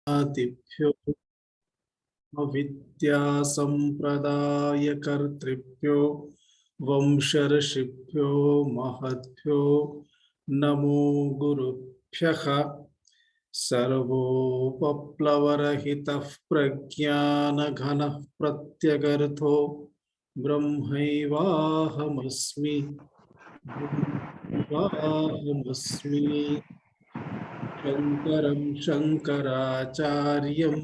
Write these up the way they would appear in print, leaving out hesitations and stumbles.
आदिभ्यो विद्या संप्रदाय कर्तृभ्यो वंशर्षिभ्यो महद्भ्यो नमो गुरुभ्यः। सर्वोपप्लवरहितः प्रज्ञानघनः प्रत्यगर्थो ब्रह्मैवाहमस्मि शंकरं शंकराचार्यं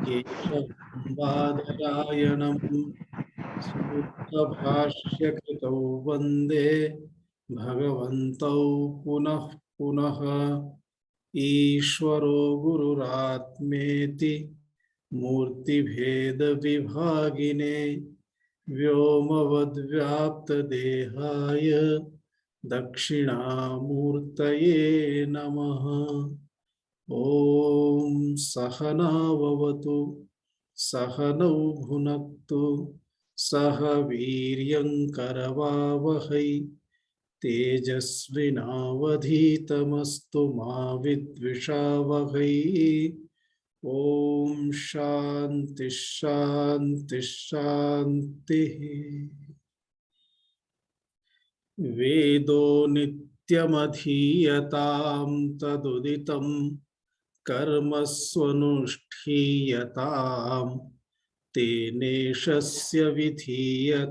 केशवं बादरायणं सूत्रभाष्यकृतौ वन्दे भगवन्तौ पुनः पुनः। ईश्वरो गुरुरात्मेति मूर्तिभेदविभागिने व्योमवद्व्याप्तदेहाय दक्षिणामूर्तये नमः। ओम सहनाववतु सहनौ भुनक्तु सह वीर्यंकरवावहै तेजस्विनावधीतमस्तु मा विद्विषावहै। ओम शांति शांति शांति। वेदो नित्यमधीयतां तदुदितं कर्मस्वनुष्ठीयतां तेनेशस्य विधीयतामपचितिः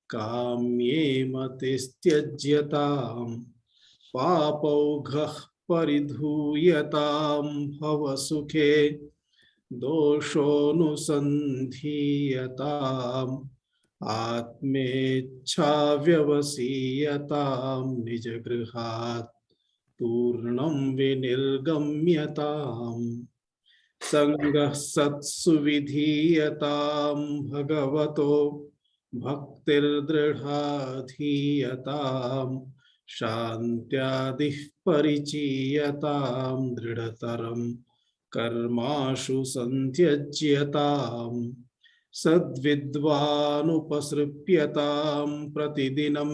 काम्ये मतिस्त्यज्यतां पापौघः परिधूयतां भवसुखे दोषोऽनुसन्धीयताम् आत्मेच्छाव्यवसीयतां निजगृहात् पूर्णं विनिर्गम्यताम् संगः सत्सु विधीयतां भगवतो भक्तिर्दृढाधीयतां शान्त्यादिः परिचीयतां दृढतरं कर्माशु सन्त्यज्यताम् सद्विद्वानुपसृप्यतां प्रतिदिनं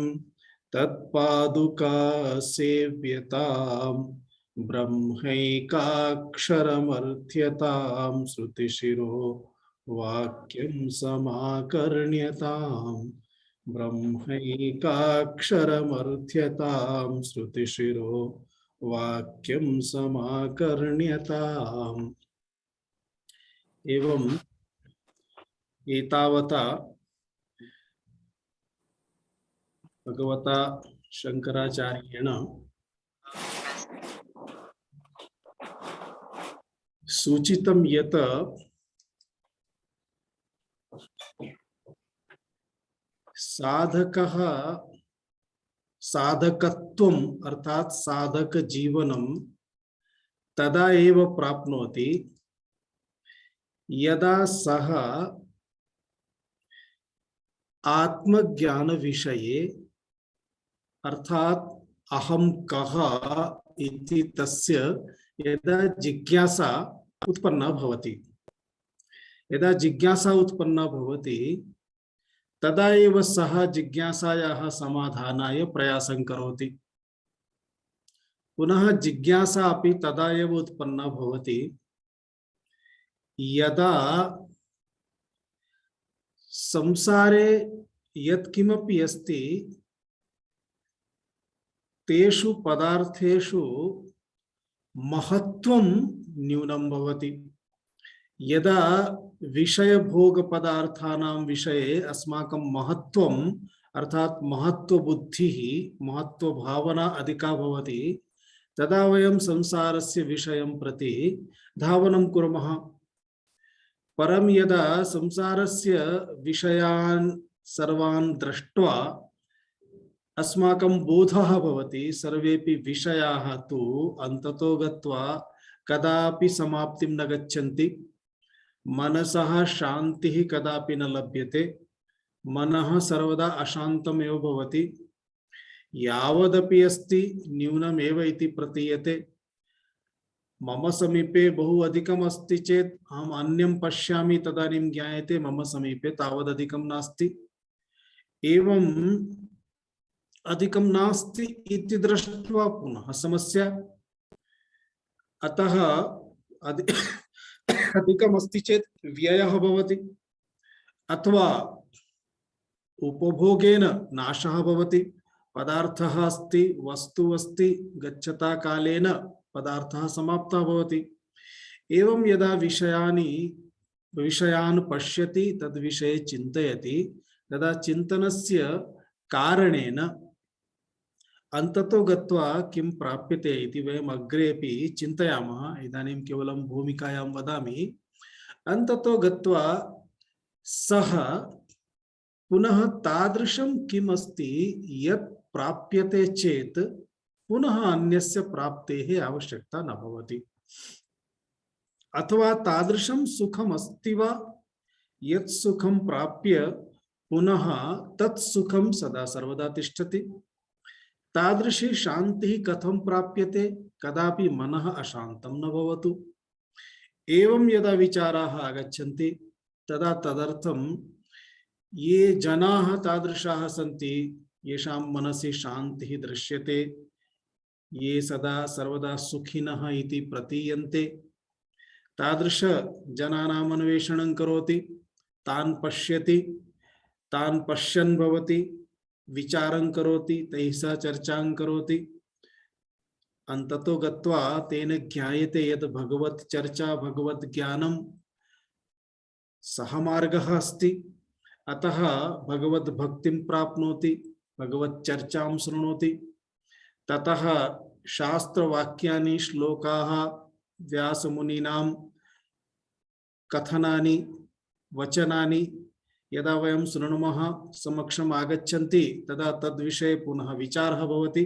तत्पादुका सेव्यतां ब्रह्मैकाक्षरमर्थ्यतां श्रुतिशिरो वाक्यं समाकर्ण्यतां ब्रह्मैकाक्षरमर्थ्यतां श्रुतिशिरो वाक्यं समाकर्ण्यताम्। एवं एतावता भगवता शंकराचार्येण सूचितं यत् साधकः साधकत्वम् अर्थात साधक जीवनं तदा एव प्राप्नोति यदा सः आत्मज्ञान विषये अर्थात अहम कः इति तस्य यदा जिज्ञासा उत्पन्ना भवति। यदा जिज्ञासा उत्पन्ना भवति तदा एव सः जिज्ञासायाः समाधानाय प्रयासं करोति। पुनः जिज्ञासा अपि तदा एव उत्पन्ना भवति यदा संसारे यत्किमपि अस्ति तेषु पदार्थेषु महत्त्वं न्यूनं भवति। यदा विषयभोग पदार्थानां विषये अस्माकं महत्त्वम् अर्थात महत्त्वबुद्धिः महत्त्वभावना अधिका भवति तदा वयं संसारस्य विषयं प्रति धावनं कुर्मः। परं यदा संसारस्य विषयान् सर्वान् दृष्ट्वा अस्माकं बोधः भवति सर्वेपि विषयाः तु अन्ततो गत्वा कदापि समाप्तिं न गच्छन्ति। मनसः शान्तिः कदापि न लभ्यते। मनः सर्वदा अशान्तमेव भवति। यावदपि अस्ति न्यूनमेव इति प्रतीयते। मम समीपे बहु अधिकम् अस्ति चेत् अहम् अन्यं पश्यामि तदानीं ज्ञायते मम समीपे तावदधिकं नास्ति। एवं अधिकं नास्ति इति दृष्ट्वा पुनः समस्या। अतः अधिकमस्ति चेत् व्ययः भवति अथवा उपभोगेन नाशः भवति। पदार्थः अस्ति, वस्तु अस्ति, गच्छता कालेन पदार्थः समाप्तः भवति। एवं यदा विषयान् पश्यति तद्विषये चिन्तयति तदा चिन्तनस्य कारणेन अन्ततो गत्वा किं प्राप्यते इति वयम् अग्रेपि चिन्तयामः। इदानीं केवलं भूमिकायां वदामि। अन्ततो गत्वा सः पुनः तादृशं किम् अस्ति यत् प्राप्यते चेत् पुनः अन्यस्य प्राप्तेः आवश्यकता न भवति। अथवा तादृशं सुखम् अस्ति वा यत् सुखं प्राप्य पुनः तत् सुखं सदा सर्वदा तिष्ठति। तादृशी शान्तिः कथं प्राप्यते? कदापि मनः अशान्तं न भवतु। एवं यदा विचाराः आगच्छन्ति तदा तदर्थं ये जनाः तादृशाः सन्ति येषां मनसि शान्तिः दृश्यते, ये सदा सर्वदा सुखिनः इति प्रतीयन्ते, तादृश जनानाम् अन्वेषणं करोति, तान् पश्यति, तान् पश्यन् भवति, विचारं करोति, तैः सह चर्चां करोति। अन्ततो गत्वा तेन ज्ञायते यत् भगवत् चर्चा, भगवत् ज्ञानं सः मार्गः अस्ति। अतः भगवत् भक्तिं प्राप्नोति, भगवत् चर्चां शृणोति। ततः शास्त्रवाक्यानि, श्लोकाः, व्यासमुनीनां कथनानि, वचनानि यदा वयं शृणुमः, समक्षम् आगच्छन्ति तदा तद्विषये पुनः विचारः भवति।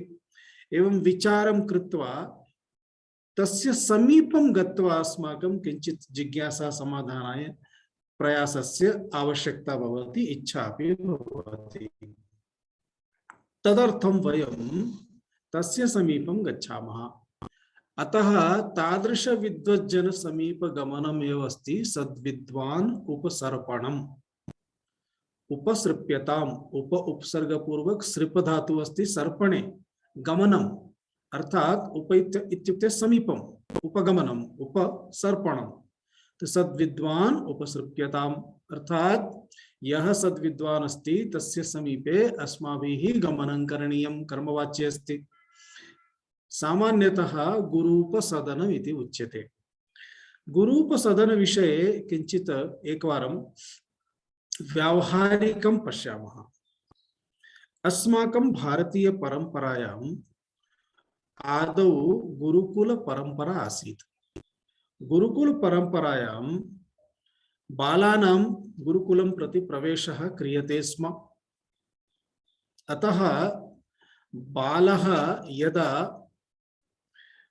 एवं विचारं कृत्वा तस्य समीपं गत्वा अस्माकं किञ्चित् जिज्ञासा समाधानाय प्रयासस्य आवश्यकता भवति, इच्छा अपि भवति। तदर्थं वयं तस्य समीपं गच्छामः। अतः तादृश विद्वज्जन समीप गमनम् एव अस्ति सद्विद्वान् उपसर्पणम्। उपसृप्यताम्, उप उपसर्ग पूर्वक सृप धातु अस्ति सर्पणे गमनम्, अर्थात उप इत्युक्ते समीपम्, उपगमनम्, उपसर्पणम्। तो सद्विद्वान् उपसृप्यताम् अर्थात यह सद्विद्वान् अस्ति तस्य समीपे अस्माभिः गमनं करणीयं, कर्मवाच्य अस्ति। सामान्यतः गुरूपसदनम् इति उच्यते। गुरूपसदन विषये किंचित एकवारं व्यावहारिकं पश्यामः। अस्माकं भारतीय परंपरायां आदौ गुरुकुल परंपरा आसीत्। गुरुकुल परंपरायां बालानां गुरुकुलं प्रति प्रवेशः क्रियते स्म। अतः बालः यदा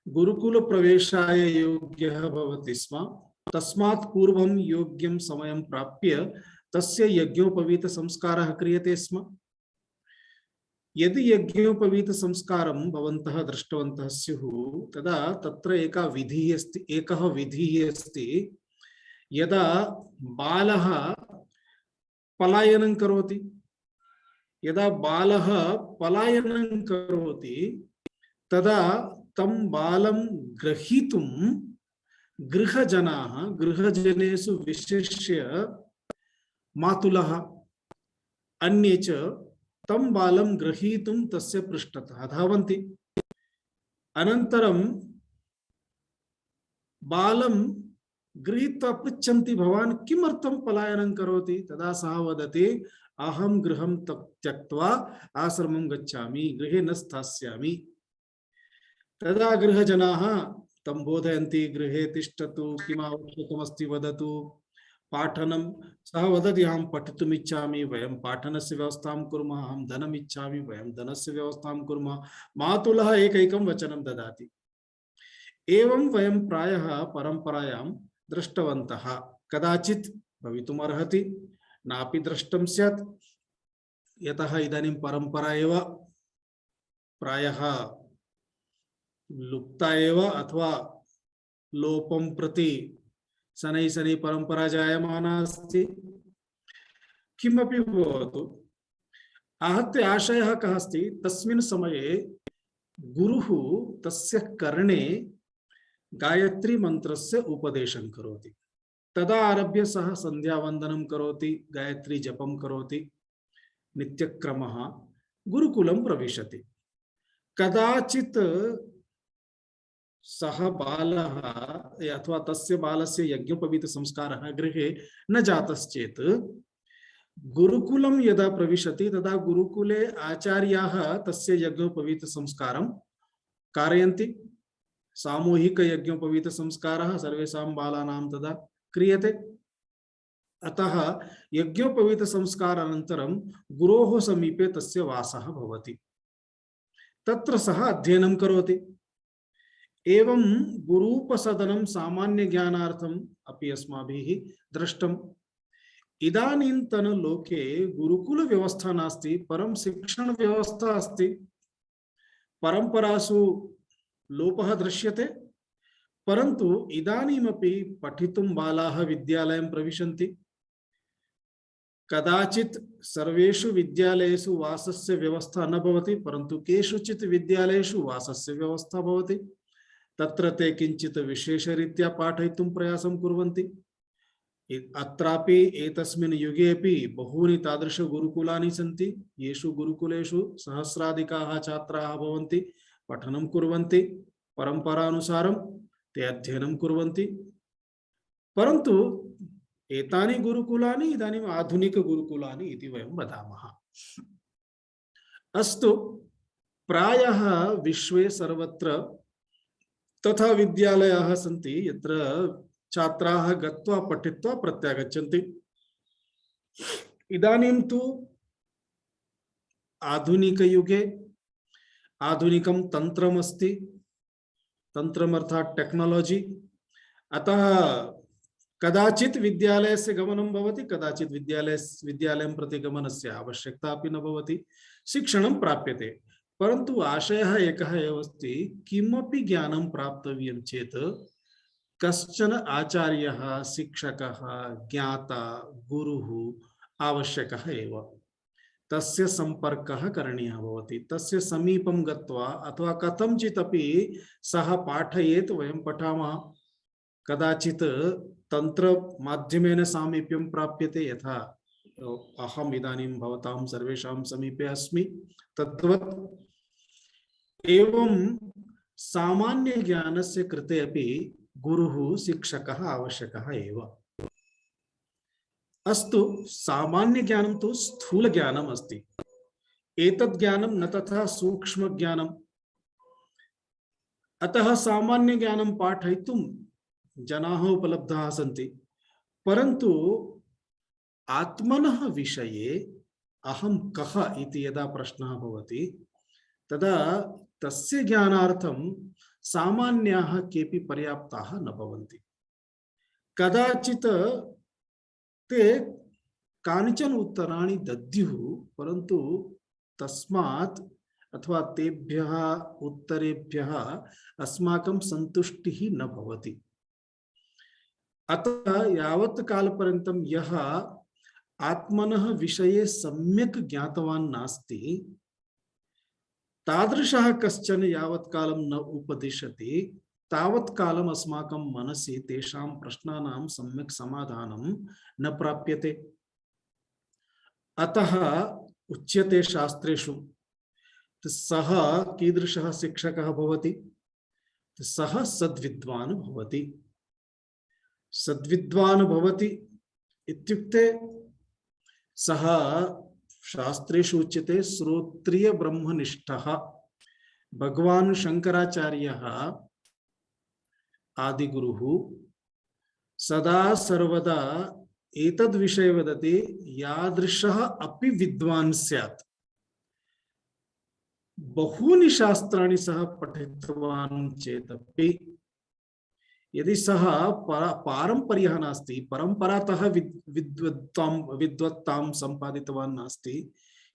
गुरुकुल प्रवेशाय योग्यः भवति स्म तस्मात् पूर्वं योग्यं समयं प्राप्य तस्य यज्ञोपवीत संस्कारः क्रियते स्म। यदि यज्ञोपवीत संस्कारं भवन्तः दृष्टवन्तः स्युः तदा तत्र एकः विधिः अस्ति। यदा बालः पलायनं करोति, तदा तं बालं ग्रहीतुं गृहजनाः, गृहजनेषु विशिष्य मातुलः, अन्ये च तं बालं ग्रहीतुं तस्य पृष्ठतः धावन्ति। अनन्तरं बालं गृहीत्वा पृच्छन्ति, भवान् किमर्थं पलायनं करोति? तदा सः वदति, अहं गृहं त्यक्त्वा आश्रमं गच्छामि, गृहे न स्थास्यामि। तदा गृहजनाः तं बोधयन्ति, गृहे तिष्ठतु, किम् आवश्यकमस्ति वदतु, पाठनं। सः वदति, अहं पठितुम् इच्छामि, वयं पाठनस्य व्यवस्थां कुर्मः, अहं धनम् इच्छामि, वयं धनस्य व्यवस्थां कुर्मः। मातुलः एकैकं वचनं ददाति। एवं वयं प्रायः परंपरायां दृष्टवन्तः। कदाचित् भवितुम् अर्हति, नापि दृष्टं स्यात्, यतः इदानीं परंपरा एव प्रायः लुप्ता एव अथवा लोपं प्रति शनैः शनैः परंपरा जायमाना अस्ति। किमपि भवतु, आहत्य आशयः कः अस्ति? तस्मिन् समये गुरुः तस्य कर्णे गायत्री मंत्रस्य उपदेशं करोति। तदा आरभ्य सः संध्यावन्दनं करोति, गायत्री जपं करोति, नित्यक्रमः गुरुकुलं प्रविशति। कदाचित् सः बालः अथवा तस्य बालस्य यज्ञोपवीतसंस्कारः गृहे न जातश्चेत् गुरुकुलं यदा प्रविशति तदा गुरुकुले आचार्याः तस्य यज्ञोपवीतसंस्कारं कारयन्ति। सामूहिक यज्ञोपवीतसंस्कारः सर्वेषां बालानां तदा क्रियते। अतः यज्ञोपवीतसंस्कारानन्तरं गुरोः समीपे तस्य वासः भवति, तत्र सः अध्ययनं करोति। एवं गुरूपसदनं सामान्य ज्ञानार्थम् अपि अस्माभिः दृष्टम्। इदानीन्तन लोके गुरुकुल व्यवस्था नास्ति, परं शिक्षण व्यवस्था अस्ति। परंपरासु लोपः दृश्यते, परन्तु इदानीमपि पठितुं बालाः विद्यालयं प्रविशन्ति। कदाचित् सर्वेषु विद्यालयेषु वासस्य व्यवस्था न भवति, परन्तु केषुचित् विद्यालयेषु वासस्य व्यवस्था भवति। तत्र ते किञ्चित् विशेषरीत्या पाठयितुं प्रयासं कुर्वन्ति। अत्रापि एतस्मिन् युगेपि बहूनि तादृश गुरुकुलानि सन्ति, येषु गुरुकुलेषु सहस्राधिकाः छात्राः भवन्ति, पठनं कुर्वन्ति, परम्परानुसारं ते अध्ययनं कुर्वन्ति। परन्तु एतानि गुरुकुलानि इदानीम् आधुनिक गुरुकुलानि इति वयं वदामः। अस्तु, प्रायः विश्वे सर्वत्र तथा विद्यालयाः सन्ति यत्र छात्राः गत्वा पठित्वा प्रत्यागच्छन्ति। इदानीं तु आधुनिकयुगे आधुनिकं तन्त्रमस्ति, तन्त्रम् अर्थात् टेक्नोलॉजी। अतः कदाचित् विद्यालयस्य गमनं भवति, कदाचित् विद्यालयं प्रति गमनस्य आवश्यकता अपि न भवति, शिक्षणं प्राप्यते। परन्तु आशयः एकः एव अस्ति, किमपि ज्ञानं प्राप्तव्यं चेत् कश्चन आचार्यः, शिक्षकः, ज्ञाता, गुरुः आवश्यकः एव। तस्य सम्पर्कः करणीयः भवति। तस्य समीपं गत्वा अथवा कथंचित् अपि सः पाठयेत्, वयं पठामः। कदाचित् तन्त्रमाध्यमेन सामीप्यं प्राप्यते, यथा अहम् इदानीं भवतां सर्वेषां समीपे अस्मि, तद्वत् एवं सामान्य ज्ञानस्य कृते अपि गुरुः, शिक्षकः आवश्यकः एव। अस्तु, सामान्य ज्ञानं तु स्थूल ज्ञानम् अस्ति। एतत् ज्ञानं न तथा सूक्ष्म ज्ञानम्। अतः सामान्य ज्ञानं पाठयितुं जनाः उपलब्धाः सन्ति, परन्तु आत्मनः विषये अहं कः इति यदा प्रश्नः भवति, तदा तस्य ज्ञानार्थं सामान्याः केऽपि पर्याप्ताः न भवन्ति। कदाचित् ते कानिचन उत्तराणि दद्युः, परन्तु तस्मात् अथवा तेभ्यः उत्तरेभ्यः अस्माकं सन्तुष्टिः न भवति। अतः यावत् कालपर्यन्तं यः आत्मनः विषये सम्यक् ज्ञातवान् नास्ति, तादृशः कश्चन यावत् कालं न उपदिशति, तावत् कालम् अस्माकं मनसि तेषां प्रश्नानां सम्यक् समाधानं न प्राप्यते। अतः उच्यते शास्त्रेषु, सः कीदृशः शिक्षकः भवति? सः सद्विद्वान् भवति। सद्विद्वान् भवति इत्युक्ते सः शास्त्रेषु उच्यते श्रोत्रिय ब्रह्मनिष्ठः। भगवान् शंकराचार्यः आदिगुरुः सदा सर्वदा एतद् विषये वदति, यादृशः अपि विद्वान् स्यात्। बहूनि शास्त्राणि सः पठितवान् चेदपि यदि सः पारंपर्यः नास्ति, परंपरातः विद्वत्तां सम्पादितवान् नास्ति,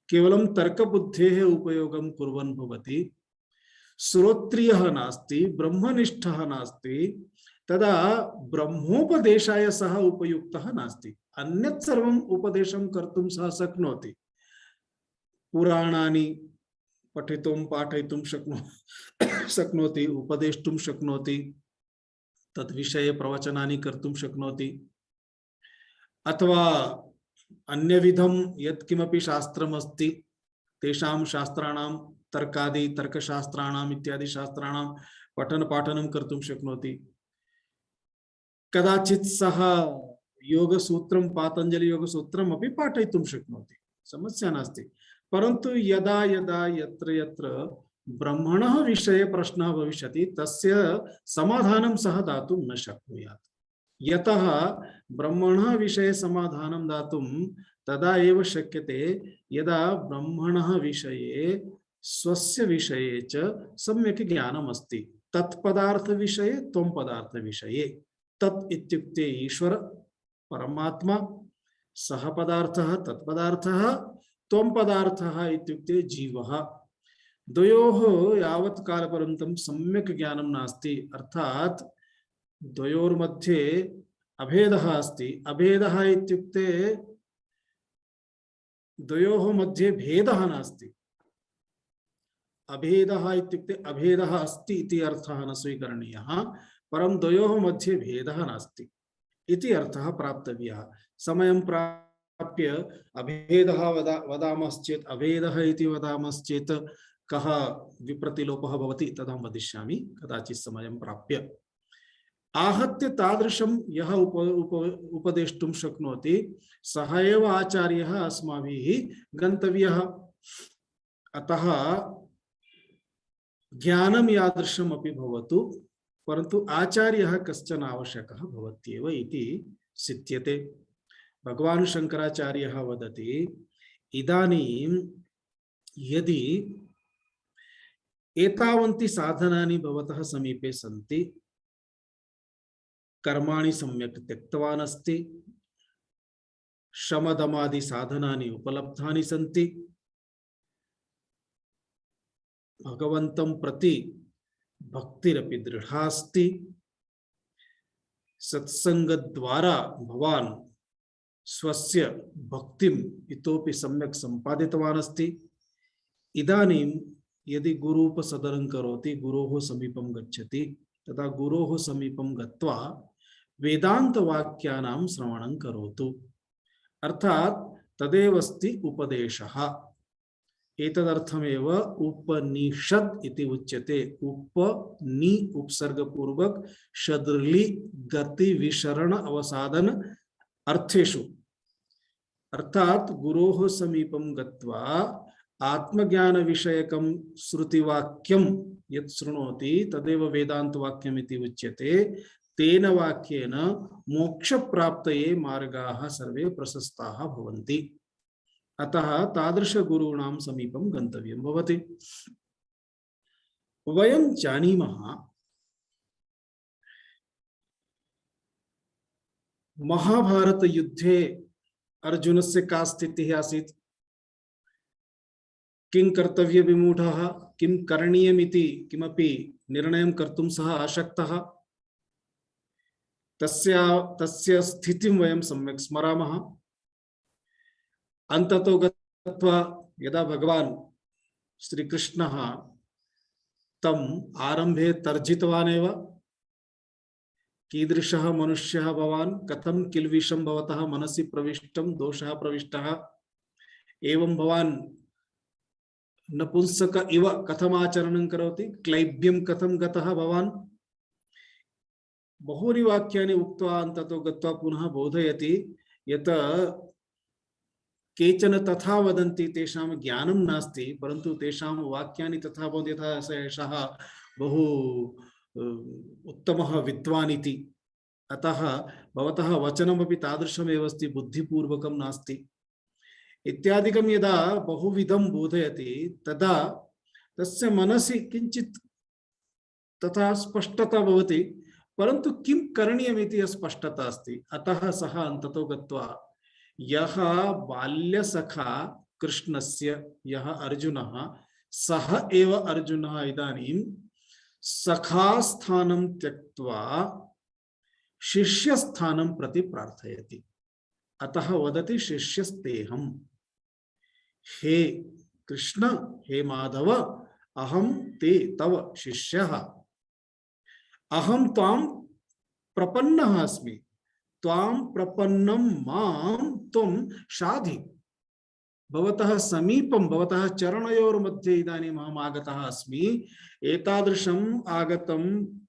केवलं तर्कबुद्धेः उपयोगं कुर्वन् भवति, श्रोत्रियः नास्ति, ब्रह्मनिष्ठः नास्ति, तदा ब्रह्मोपदेशाय सः उपयुक्तः नास्ति। अन्यत् सर्वम् उपदेशं कर्तुं सः शक्नोति। पुराणानि पठितुं पाठयितुं शक्नोति, उपदेष्टुं शक्नोति, तद्विषये प्रवचनानि कर्तुं शक्नोति, अथवा अन्यविधं यत्किमपि शास्त्रमस्ति तेषां शास्त्राणां तर्कादि तर्कशास्त्राणाम् इत्यादि शास्त्राणां पठनपाठनं कर्तुं शक्नोति। कदाचित् सः योगसूत्रं पातञ्जलि योगसूत्रम् अपि पाठयितुं शक्नोति, समस्या नास्ति। परन्तु यदा यदा यत्र यत्र ब्रह्मणः विषये प्रश्नः भविष्यति तस्य समाधानं सः दातुं न शक्नुयात्। यतः ब्रह्मणः विषये समाधानं दातुं तदा एव शक्यते यदा ब्रह्मणः विषये स्वस्य विषये च सम्यक् ज्ञानम् अस्ति। तत्पदार्थ विषये त्वं पदार्थ विषये, तत् इत्युक्ते ईश्वर परमात्मा, सः पदार्थः तत्पदार्थः, त्वं पदार्थः इत्युक्ते जीवः। द्वयोः यावत् कालपर्यन्तं सम्यक् ज्ञानं नास्ति, अर्थात् द्वयोर्मध्ये अभेदः अस्ति। अभेदः इत्युक्ते द्वयोः मध्ये भेदः नास्ति। अभेदः इत्युक्ते अभेदः अस्ति इति अर्थः न स्वीकरणीयः, परं द्वयोः मध्ये भेदः नास्ति इति अर्थः प्राप्तव्यः। समयं प्राप्य अभेदः वदामश्चेत्, अभेदः इति वदामश्चेत् कः विप्रतिलोपः भवति तदहं वदिष्यामि कदाचित् समयं प्राप्य। आहत्य तादृशं यः उपदेष्टुं शक्नोति सः एव आचार्यः अस्माभिः गन्तव्यः। अतः ज्ञानं यादृशम् अपि भवतु, परन्तु आचार्यः कश्चन आवश्यकः भवत्येव इति सिद्ध्यते। भगवान् शङ्कराचार्यः वदति, इदानीं यदि एतावन्ति साधनानि भवतः समीपे सन्ति, कर्माणि सम्यक् त्यक्तवान् अस्ति, शमदमादि साधनानि उपलब्धानि सन्ति, भगवन्तं प्रति भक्तिरपि दृढा अस्ति, सत्संगद्वारा भवान् स्वस्य भक्तिम् इतोपि सम्यक् सम्पादितवान् अस्ति। इदानीं यदि गुरूपसदनं करोति, गुरोः समीपं गच्छति, तदा गुरोः समीपं गत्वा वेदान्तवाक्यानां श्रवणं करोतु। अर्थात् तदेव अस्ति उपदेशः। एतदर्थमेव उपनिषद् इति उच्यते। उपनि उपसर्गपूर्वक षदृलि गति विशरण अवसादन अर्थेषु। अर्थात् गुरोः समीपं गत्वा आत्मज्ञान विषयकं श्रुतिवाक्यं यत् शृणोति तदेव वेदान्तवाक्यम् इति उच्यते। तेन वाक्येन मोक्षप्राप्तये मार्गाः सर्वे प्रशस्ताः भवन्ति। अतः तादृशगुरूणां समीपं गन्तव्यं भवति। वयं जानीमः महाभारतयुद्धे अर्जुनस्य का स्थितिः आसीत्? किं कर्तव्यविमूढः, किं करणीयमिति किमपि निर्णयं कर्तुं सः अशक्तः। तस्य स्थितिं वयं सम्यक् स्मरामः। अन्ततो गत्वा यदा भगवान् श्रीकृष्णः तम् आरम्भे तर्जितवान् एव, कीदृशः मनुष्यः भवान्, कथं किल्बिषं भवतः मनसि प्रविष्टं, दोषः प्रविष्टः, एवं भवान् नपुंसक इव कथमाचरणं करोति, क्लैब्यं कथं गतः भवान्। बहूनि वाक्यानि उक्त्वा अन्ततो गत्वा पुनः बोधयति यत् केचन तथा वदन्ति, तेषां ज्ञानं नास्ति, परन्तु तेषां वाक्यानि तथा भवन्ति यथा एषः बहु उत्तमः विद्वान् इति। अतः भवतः वचनमपि तादृशमेव अस्ति, बुद्धिपूर्वकं नास्ति इत्यादिकं यदा बहुविधं बोधयति तदा तस्य मनसि किञ्चित् तथा स्पष्टता भवति, परन्तु किं करणीयमिति अस्पष्टता अस्ति। अतः सः अन्ततो गत्वा यः बाल्यसखा कृष्णस्य, यः अर्जुनः, सः एव अर्जुनः इदानीं सखास्थानं त्यक्त्वा शिष्यस्थानं प्रति प्रार्थयति। अतः वदति शिष्यस्तेहम्। हे कृष्ण, हे माधव, अहं ते तव शिष्यः, अहं त्वां प्रपन्नः अस्मि, त्वां प्रपन्नं मां त्वं शाधि। भवतः समीपं भवतः चरणयोर्मध्ये इदानीम् अहम् आगतः अस्मि, एतादृशम् आगतं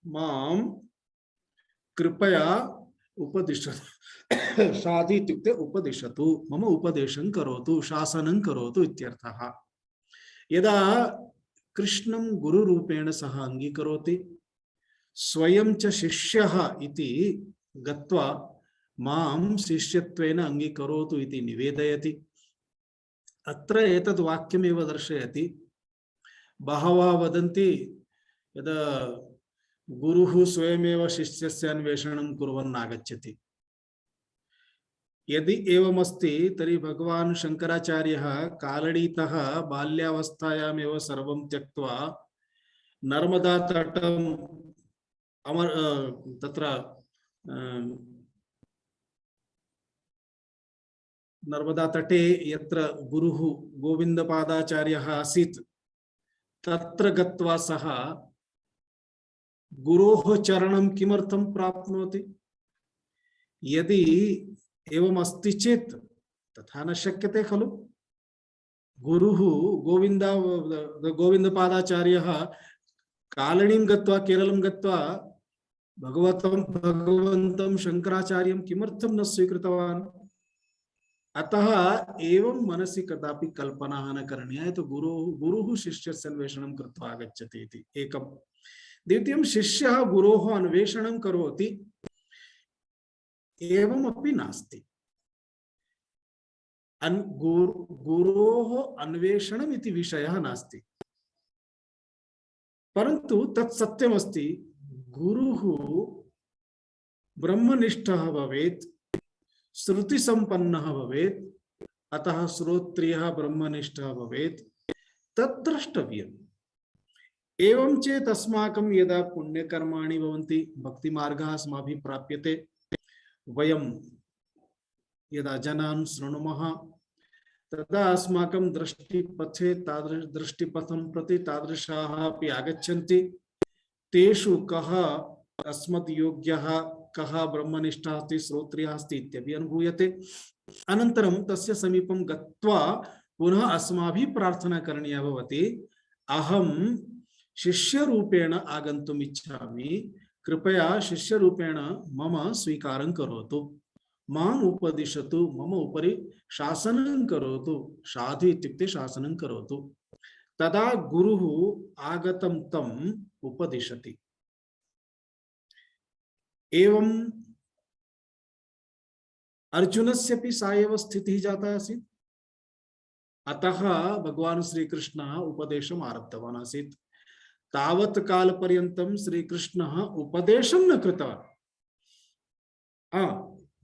मां कृपया उपदिशतु। शाधि इत्युक्ते उपदिशतु, मम उपदेशं करोतु, शासनं करोतु इत्यर्थः। यदा कृष्णं गुरुरूपेण सः अङ्गीकरोति, स्वयं च शिष्यः इति गत्वा मां शिष्यत्वेन अङ्गीकरोतु इति निवेदयति। अत्र एतद् वाक्यमेव दर्शयति। बहवः वदन्ति यदा गुरुः स्वयमेव शिष्यस्य अन्वेषणं कुर्वन् आगच्छति। यदि एवमस्ति तर्हि भगवान् शङ्कराचार्यः कालडीतः बाल्यावस्थायामेव सर्वं त्यक्त्वा नर्मदा तटम् तत्र नर्मदा तटे यत्र गुरुः गोविन्दपादाचार्यः आसीत् तत्र गत्वा सः गुरोः चरणं किमर्थं प्राप्नोति? यदि एवम् अस्ति चेत् तथा न शक्यते खलु। गुरुः गोविन्दपादाचार्यः कालनीं गत्वा केरलं गत्वा भगवन्तं शङ्कराचार्यं किमर्थं न स्वीकृतवान्? अतः एवं मनसि कदापि कल्पना न करणीया। तो गुरुः शिष्यस्य अन्वेषणं कृत्वा आगच्छति इति एकम्। द्वितीयं, शिष्यः गुरोः अन्वेषणं करोति एवमपि नास्ति। गुरोः अन्वेषणम् इति विषयः नास्ति, परन्तु तत् सत्यमस्ति। गुरुः ब्रह्मनिष्ठः भवेत्, श्रुति संपन्नः भवेत्, अतः श्रोत्रियः ब्रह्मनिष्ठः भवेत्, तत् द्रष्टव्यम्। एवं चेत् अस्माकं यदा पुण्यकर्माणि भवन्ति, भक्तिमार्गः अस्माभिः प्राप्यते, वयं यदा जनान् शृणुमः तदा अस्माकं दृष्टिपथे दृष्टिपथं प्रति तादृशाः अपि आगच्छन्ति। तेषु कः अस्मद्योग्यः, कः ब्रह्मनिष्ठः अस्ति, श्रोत्रियः अस्ति इत्यपि अनुभूयते। अनन्तरं तस्य समीपं गत्वा पुनः अस्माभिः प्रार्थना करणीया भवति। अहं शिष्यरूपेण आगन्तुम् इच्छामि, कृपया शिष्यरूपेण मम स्वीकारं करोतु, माम् उपदिशतु, मम उपरि शासनं करोतु। शाधि इत्युक्ते शासनं करोतु। तदा गुरुः आगतं तम् उपदिशति। एवं अर्जुनस्यपि सा एव स्थितिः जाता आसीत्। अतः भगवान् श्रीकृष्णः उपदेशम् आरब्धवान् आसीत्। तावत् कालपर्यन्तं श्रीकृष्णः उपदेशं न कृतवान्।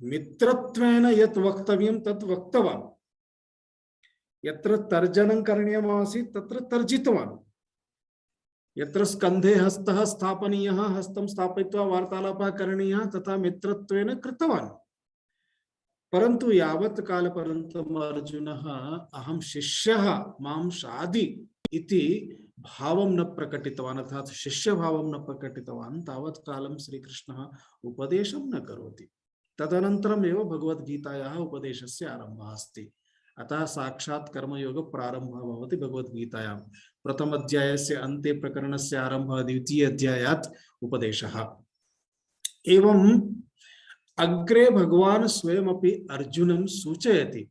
मित्रत्वेन यत् वक्तव्यं तत् वक्तवान्, यत्र तर्जनं करणीयम् आसीत् तत्र तर्जितवान्, यत्र स्कन्धे हस्तः स्थापनीयः हस्तं स्थापयित्वा वार्तालापः करणीयः तथा मित्रत्वेन कृतवान्। परन्तु यावत् कालपर्यन्तम् अर्जुनः अहं शिष्यः मां शाधि इति भावं न प्रकटितवान्, अर्थात् शिष्यभावं न प्रकटितवान्, तावत् कालं श्रीकृष्णः उपदेशं न करोति। तदनन्तरमेव भगवद्गीतायाः उपदेशस्य आरम्भः अस्ति। अतः साक्षात् कर्मयोग प्रारंभः भवति भगवद्गीतायां। प्रथम अध्यायस्य अन्ते प्रकरणस्य आरम्भः, द्वितीय अध्यायात् उपदेशः। एवं अग्रे भगवान् स्वयमपि अर्जुनं सूचयति।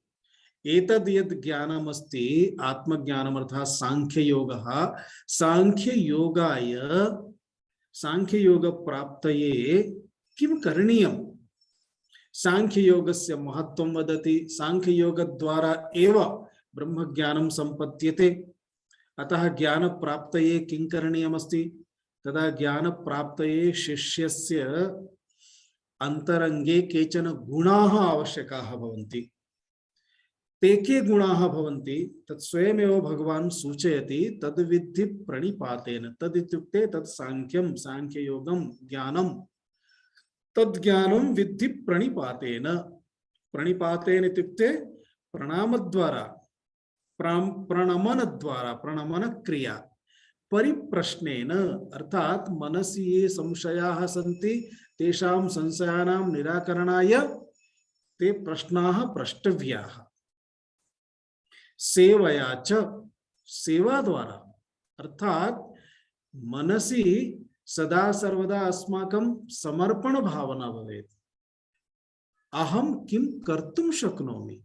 एतद् यद् ज्ञानमस्ति आत्मज्ञानम् अर्थात् सांख्ययोगः, सांख्ययोगाय सांख्ययोगप्राप्तये किं करणीयम्? सांख्ययोगस्य महत्त्वं वदति। सांख्ययोगद्वारा एव ब्रह्मज्ञानं सम्पद्यते। अतः ज्ञानप्राप्तये किं करणीयमस्ति? तदा ज्ञानप्राप्तये शिष्यस्य अंतरंगे केचन गुणाः आवश्यकाः भवन्ति। ते के गुणाः भवन्ति तत् स्वयमेव भगवान् सूचयति। तद्विद्धि प्रणिपातेन। तद् इत्युक्ते तत् सांख्यं, सांख्ययोगं ज्ञानं, तद्ज्ञानं विद्धि प्रणिपातेन। प्रणिपातेन इत्युक्ते प्रणामद्वारा, प्रणमनद्वारा, प्रणमन क्रिया, परिप्रश्नेन अर्थात मनसि ये संशयाः सन्ति तेषां संशयानां निराकरणाय ते प्रश्नाः प्रष्टव्याः। सेवया च, सेवा द्वारा, अर्थात मनसि सदा सर्वदा अस्माकं समर्पण भावना भवेत्। अहं किं कर्तुं शक्नोमि,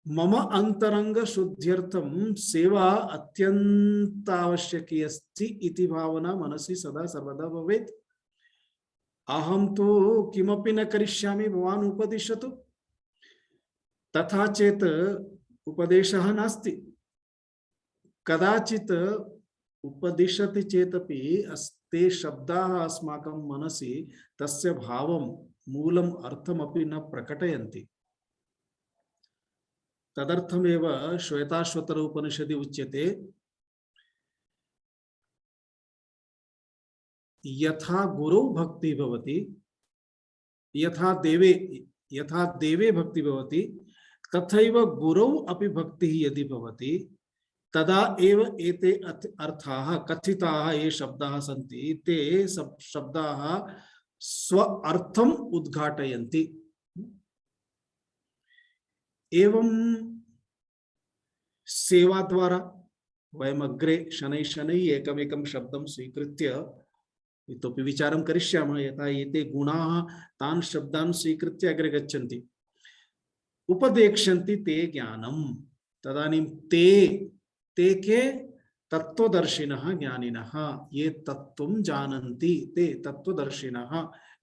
मम अंतरंग शुद्ध्यर्थं सेवा अत्यंत आवश्यकी अस्ति इति भावना मनसि सदा सर्वदा भवेत्। अहं तु किमपि न करिष्यामि, भवान् उपदिशतु, तथा चेत् उपदेशः नास्ति। कदाचित् उपदिशति चेदपि ते शब्दाः अस्माकं मनसि तस्य भावं मूलम् अर्थमपि न प्रकटयन्ति। तदर्थमेव श्वेताश्वतर उपनिषदि उच्यते यथा गुरौ भक्ति भवति, यथा देवे भक्ति भवति, तथैव गुरौ अपि भक्तिः यदि भवति तदा एव एते अर्थाः कथिताः ये शब्दाः सन्ति ते शब्दाः स्व अर्थम् उद्घाटयन्ति। एवं सेवा द्वारा वयम् अग्रे शनैः शनैः एकमेकं शब्दं स्वीकृत्य इतोपि विचारं करिष्यामः। यथा एते गुणाः तान् शब्दान् स्वीकृत्य अग्रे गच्छन्ति। उपदेक्ष्यन्ति ते ज्ञानम्, तदानीं ते के तत्त्वदर्शिनः ज्ञानिनः, ये तत्त्वं जानन्ति ते तत्त्वदर्शिनः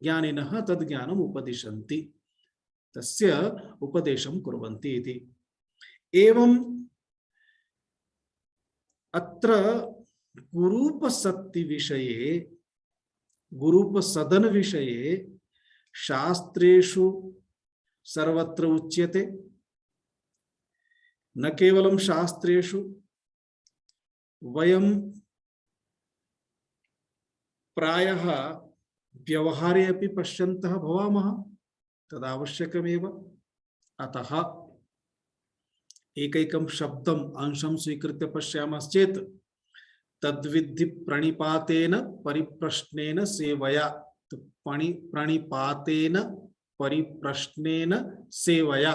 ज्ञानिनः तद् ज्ञानम् उपदिशन्ति, तस्य उपदेशं कुर्वन्ति इति। एवं अत्र गुरूपसत्ति विषये, गुरूपसदन विषये शास्त्रेषु सर्वत्र उच्यते। न केवलं शास्त्रेषु, वयं प्रायः व्यवहारे अपि पश्यन्तः भवामः, तदावश्यकमेव। अतः एकैकं शब्दम् अंशं स्वीकृत्य पश्यामश्चेत् तद्विद्धि प्रणिपातेन परिप्रश्नेन सेवया, प्रणिपातेन परिप्रश्नेन सेवया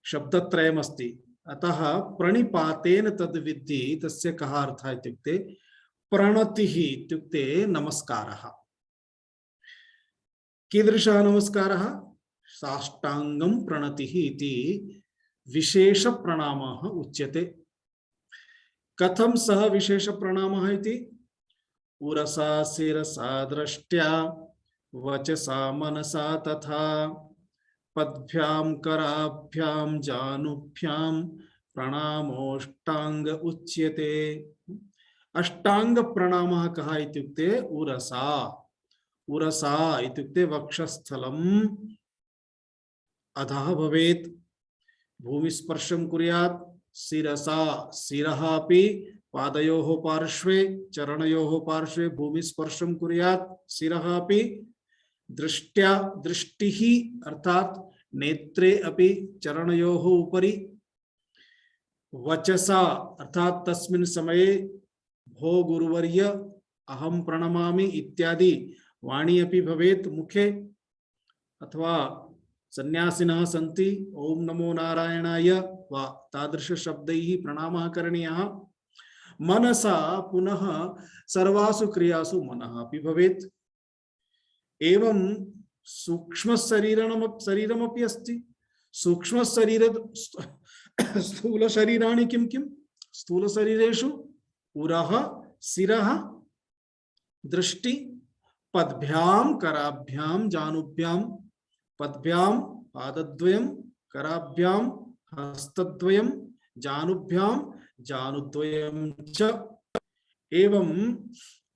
शब्दत्रयमस्ति। अतः प्रणिपातेन तद्विद्धि, तस्य कः अर्थः इत्युक्ते प्रणतिः इत्युक्ते नमस्कारः। कीदृशः नमस्कारः? साष्टांगं प्रणतिः इति विशेष प्रणामः उच्यते। कथं सः विशेष प्रणामः इति? उरसा शिरसा दृष्ट्या वचसा मनसा तथा पद्भ्यां कराभ्यां जानुभ्यां प्रणामोष्टांग उच्यते। अष्टांग प्रणामः कः इत्युक्ते उरसा, उरसा इत्युक्ते वक्षस्थलम् अधः भवेत्, भूमिस्पर्शं कुर्यात्। शिरसा, शिरः अपि पादयोः पार्श्वे चरणयोः पार्श्वे भूमिस्पर्शं कुर्यात्, शिरः अपि। दृष्ट्या, दृष्टिः अर्थात नेत्रे अपि चरणयोः उपरि। वचसा अर्थात तस्मिन् समये भो गुरुवर्य अहं प्रणमामि इत्यादि वाणी अपि भवेत् मुखे। अथवा सन्यासिनः सन्ति, ओम नमो नारायणाय वा तादृश शब्दैः प्रणामः करणीयः। मनसा पुनः सर्वासु क्रियासु मनः अपि भवेत्। एवं सूक्ष्म शरीरमपि अस्ति। सूक्ष्म शरीर स्थूल शरीराणि किं किं? स्थूल शरीरेषु उरः, शिरः, दृष्टि, पद्भ्यां कराभ्यां जानुभ्यां, पद्भ्यां पादद्वयं, कराभ्यां हस्तद्वयं, जानुभ्यां जानुद्वयं च। एवं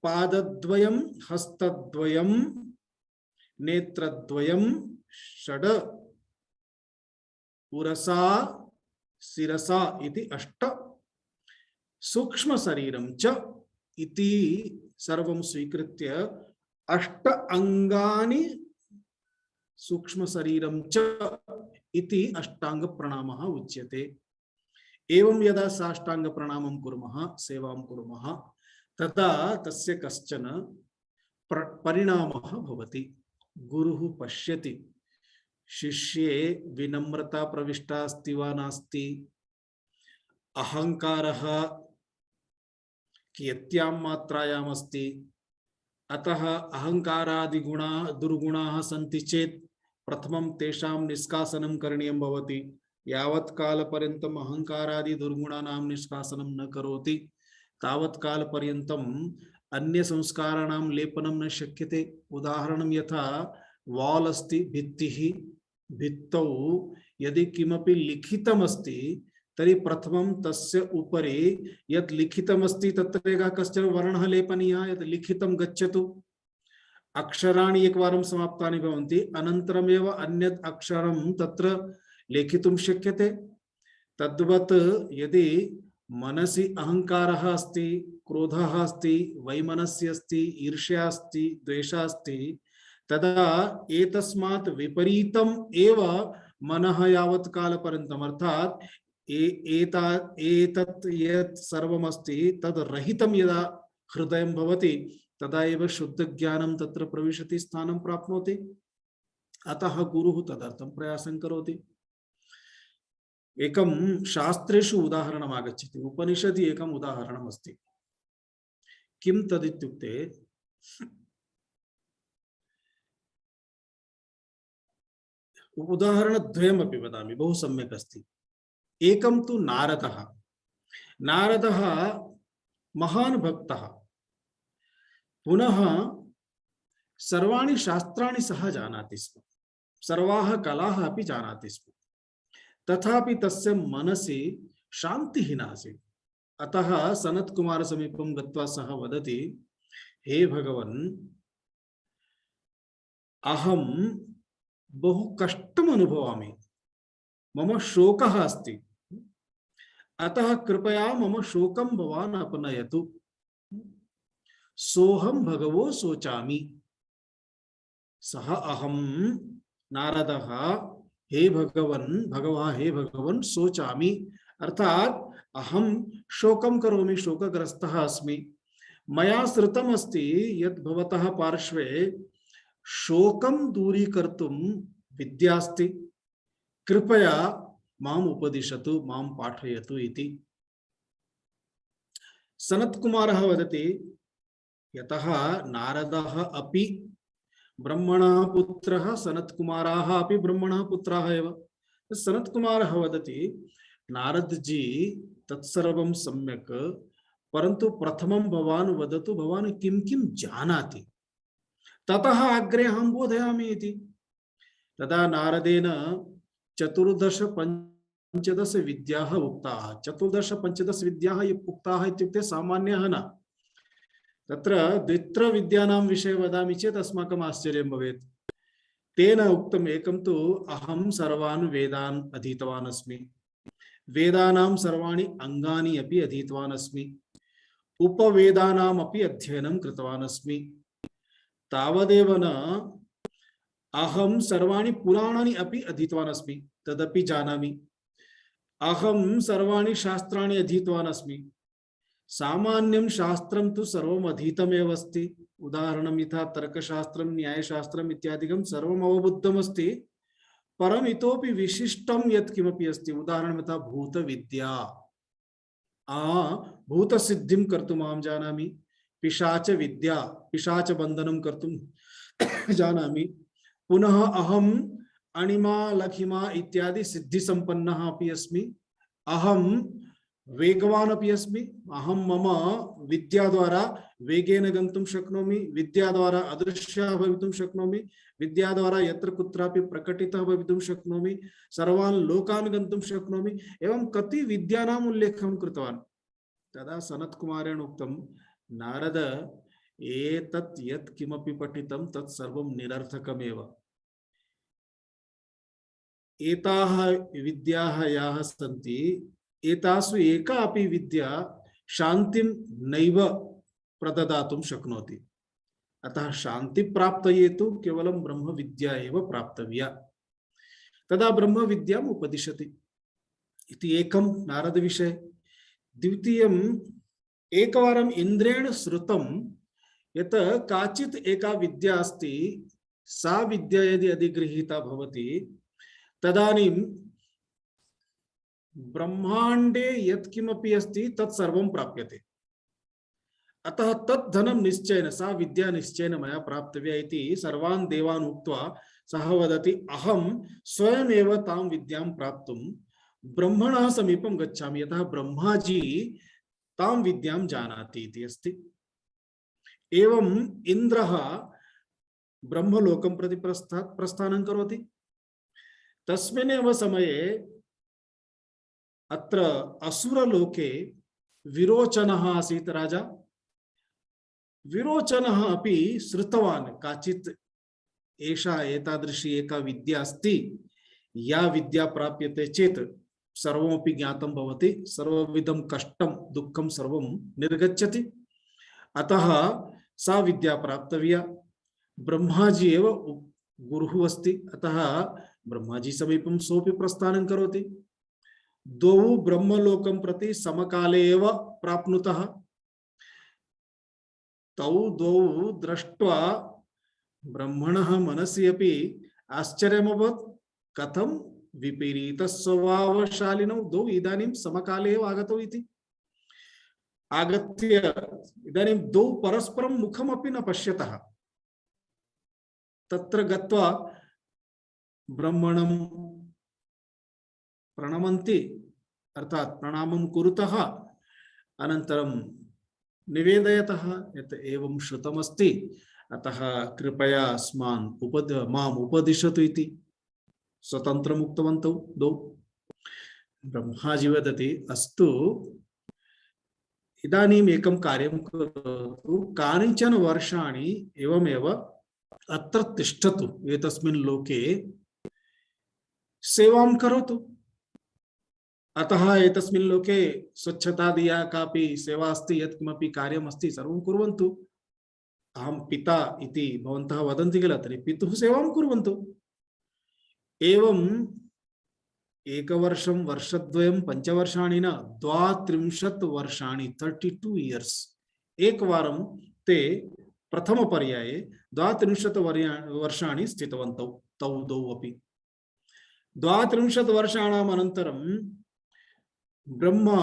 पादद्वयं, हस्तद्वयं, नेत्रद्वयं, षड, उरसा शिरसा इति अष्ट, सूक्ष्म शरीरं च इति सर्वं स्वीकृत्य अष्ट अंगानि सूक्ष्म शरीरं च इति अष्टांग प्रणामः उच्यते। एवं यदा साष्टांग प्रणामं कुर्मः, सेवां कुर्मः, तदा तस्य कश्चन परिणामः भवति। गुरुः पश्यति शिष्ये विनम्रता प्रविष्टा अस्ति वा नास्ति, अहंकारः कियत्यां मात्रायाम् अस्ति, अतः अहंकारादिगुणाः दुर्गुणाः सन्ति चेत् प्रथमं तेषां निष्कासनं करणीयं भवति। यावत् कालपर्यन्तम् अहंकारादि दुर्गुणानां निष्कासनं न करोति तावत् कालपर्यन्तम् अन्य संस्काराणां लेपनं न शक्यते। उदाहरणं यथा वाल् अस्ति, भित्तिः, भित्तौ यदि किमपि लिखितमस्ति तर्हि प्रथमं तस्य उपरि यत् लिखितमस्ति तत्र एकः कश्चन वर्णः लेपनीयः, यत् लिखितं गच्छतु। अक्षराणि एकवारं समाप्तानि भवन्ति अनन्तरमेव अन्यत् अक्षरं तत्र लेखितुं शक्यते। तद्वत् यदि मनसि अहंकारः अस्ति, क्रोधः अस्ति, वैमनस्यम् अस्ति, ईर्ष्या अस्ति, द्वेषः अस्ति, तदा एतस्मात् विपरीतम् एव मनः यावत् कालपर्यन्तम् अर्थात् एतत् यत् सर्वमस्ति तद् रहितं यदा हृदयं भवति तदा एव शुद्धज्ञानं तत्र प्रविशति, स्थानं प्राप्नोति। अतः गुरुः तदर्थं प्रयासं करोति। एकं शास्त्रेषु उदाहरणम् आगच्छति, उपनिषदि एकम् उदाहरणम् अस्ति। किं तदित्युक्ते उदाहरणद्वयमपि वदामि, बहु सम्यक् अस्ति। एकं तु नारदः। नारदः महान् भक्तः, पुनः सर्वाणि शास्त्राणि सः जानाति स्म, सर्वाः कलाः अपि जानाति स्म, तथापि तस्य मनसि शान्तिः नासीत्। अतः सनत्कुमार समीपं गत्वा सः वदति, हे भगवन्, अहं बहु कष्टम् अनुभवामि, मम शोकः अस्ति, अतः कृपया मम शोकं भवान् अपनयतु। सोहं भगवो शोचामि। सः अहं नारदः हे भगवान् शोचामि, अर्थात अहं शोकं करोमि, शोकग्रस्तः अस्मि। मया श्रुतमस्ति यत् भवतः पार्श्वे शोकं दूरीकर्तुं विद्या अस्ति, कृपया माम् उपदिशतु, मां पाठयतु इति। सनत्कुमारः वदति, यतः नारदः अपि ब्रह्मणः पुत्रः, सनत्कुमाराः अपि ब्रह्मणः पुत्राः एव। सनत्कुमारः वदति, नारद जी तत्सर्वं सम्यक्, परन्तु प्रथमं भवान् वदतु, भवान् किं किं जानाति, ततः अग्रे अहं बोधयामि इति। तदा नारदेन 14-15 विद्याः उक्ताः। 14-15 विद्याः उक्ताः इत्युक्ते सामान्यः न। तत्र द्वित्रविद्यानां विषये वदामि चेत् अस्माकम् आश्चर्यं भवेत्। तेन उक्तम्, एकं तु अहं सर्वान् वेदान् अधीतवान् अस्मि, वेदानां सर्वाणि अङ्गानि अपि अधीतवान् अस्मि, उपवेदानाम् अपि अध्ययनं कृतवान् अस्मि। तावदेव न, अहं सर्वाणि पुराणानि अपि अधीतवान् अस्मि, तदपि जानामि। अहं सर्वाणि शास्त्राणि अधीतवान् अस्मि। सामान्यं शास्त्रं तु सर्वम् अधीतमेव अस्ति। उदाहरणं यथा तर्कशास्त्रं, न्यायशास्त्रम् इत्यादिकं सर्वम् अवबुद्धम् अस्ति, परम् इतोपि विशिष्टं यत् किमपि अस्ति। उदाहरणं यथा भूतविद्या, भूतसिद्धिं कर्तुम् अहं जानामि। पिशाच विद्या, पिशाचबन्धनं कर्तुं जानामि। पुनः अहम् अणिमा लघिमा इत्यादि सिद्धिसम्पन्नः अपि अस्मि। अहं वेगवान् अपि अस्मि। अहं मम विद्या द्वारा वेगेन गन्तुं शक्नोमि, विद्या द्वारा अदृश्यः भवितुं शक्नोमि, विद्या द्वारा यत्र कुत्रापि प्रकटितः भवितुं शक्नोमि, सर्वान् लोकान् गन्तुं शक्नोमि। एवं कति विद्यानाम् उल्लेखं कृतवान्। तदा सनत्कुमारेण उक्तं, नारद, एतत् यत् किमपि पठितं तत् सर्वं निरर्थकमेव। एताः विद्याः याः सन्ति, एतासु एका अपि विद्या शान्तिं नैव प्रददातुं शक्नोति। अतः शान्तिप्राप्तये तु केवलं ब्रह्मविद्या एव प्राप्तव्या। तदा ब्रह्मविद्याम् उपदिशति इति एकं नारदविषये। द्वितीयम्, एकवारम् इन्द्रेण श्रुतं यत् काचित् एका विद्या अस्ति, सा विद्या यदि अधिगृहीता भवति तदानीं ब्रह्मांडे यत्किमपि अस्ति तत् सर्वं प्राप्यते। अतः तत् धनं निश्चयेन, सा विद्या निश्चयेन मया प्राप्तव्या इति सर्वान् देवान् उक्त्वा सः वदति, अहं स्वयमेव तां विद्यां प्राप्तुं ब्रह्मणः समीपं गच्छामि, यतः ब्रह्माजी तां विद्यां जानाति इति अस्ति। एवं इन्द्रः ब्रह्मलोकं प्रति प्रस्थानं करोति। तस्मिन्नेव समये अत्र असुरलोके विरोचनः आसीत् राजा। विरोचनः अपि श्रुतवान् काचित् एषा एतादृशी एका विद्या अस्ति, या विद्या प्राप्यते चेत् सर्वमपि ज्ञातं भवति, सर्वविधं कष्टं दुःखं सर्वं निर्गच्छति, अतः सा विद्या प्राप्तव्या। ब्रह्माजी एव गुरुः अस्ति, अतः ब्रह्माजी समीपं सोऽपि प्रस्थानं करोति। द्वौ ब्रह्मलोकं प्रति समकाले एव प्राप्नुतः। तौ द्वौ दृष्ट्वा ब्रह्मणः मनसि अपि आश्चर्यमभवत्, कथं विपरीतस्वभावशालिनौ द्वौ इदानीं समकाले एव आगतौ इति। आगत्य इदानीं द्वौ परस्परं मुखमपि न पश्यतः तत्र गत्वा ब्रह्मणं प्रणमन्ति, अर्थात् प्रणामं कुरुतः, अनन्तरं निवेदयतः यत् एवं श्रुतमस्ति, अतः कृपया माम् उपदिशतु इति स्वतन्त्रम् उक्तवन्तौ द्वौ। ब्रह्माजी वदति, अस्तु, इदानीम् एकं कार्यं करोतु, कानिचन वर्षाणि एवमेव अत्र तिष्ठतु, एतस्मिन् लोके सेवां करोतु। अतः एतस्मिन् लोके स्वच्छतादिया कापि सेवा अस्ति, यत्किमपि कार्यम् अस्ति सर्वं कुर्वन्तु। अहं पिता इति भवन्तः वदन्ति किल, तर्हि पितुः सेवां कुर्वन्तु। एवं एकवर्षं, वर्षद्वयं, पञ्चवर्षाणि न, 32 वर्षाणि, 32 इयर्स एकवारं ते प्रथमपर्याये 32 वर्षाणि स्थितवन्तौ तौ द्वौ अपि। 32 वर्षाणाम् अनन्तरं ब्रह्मा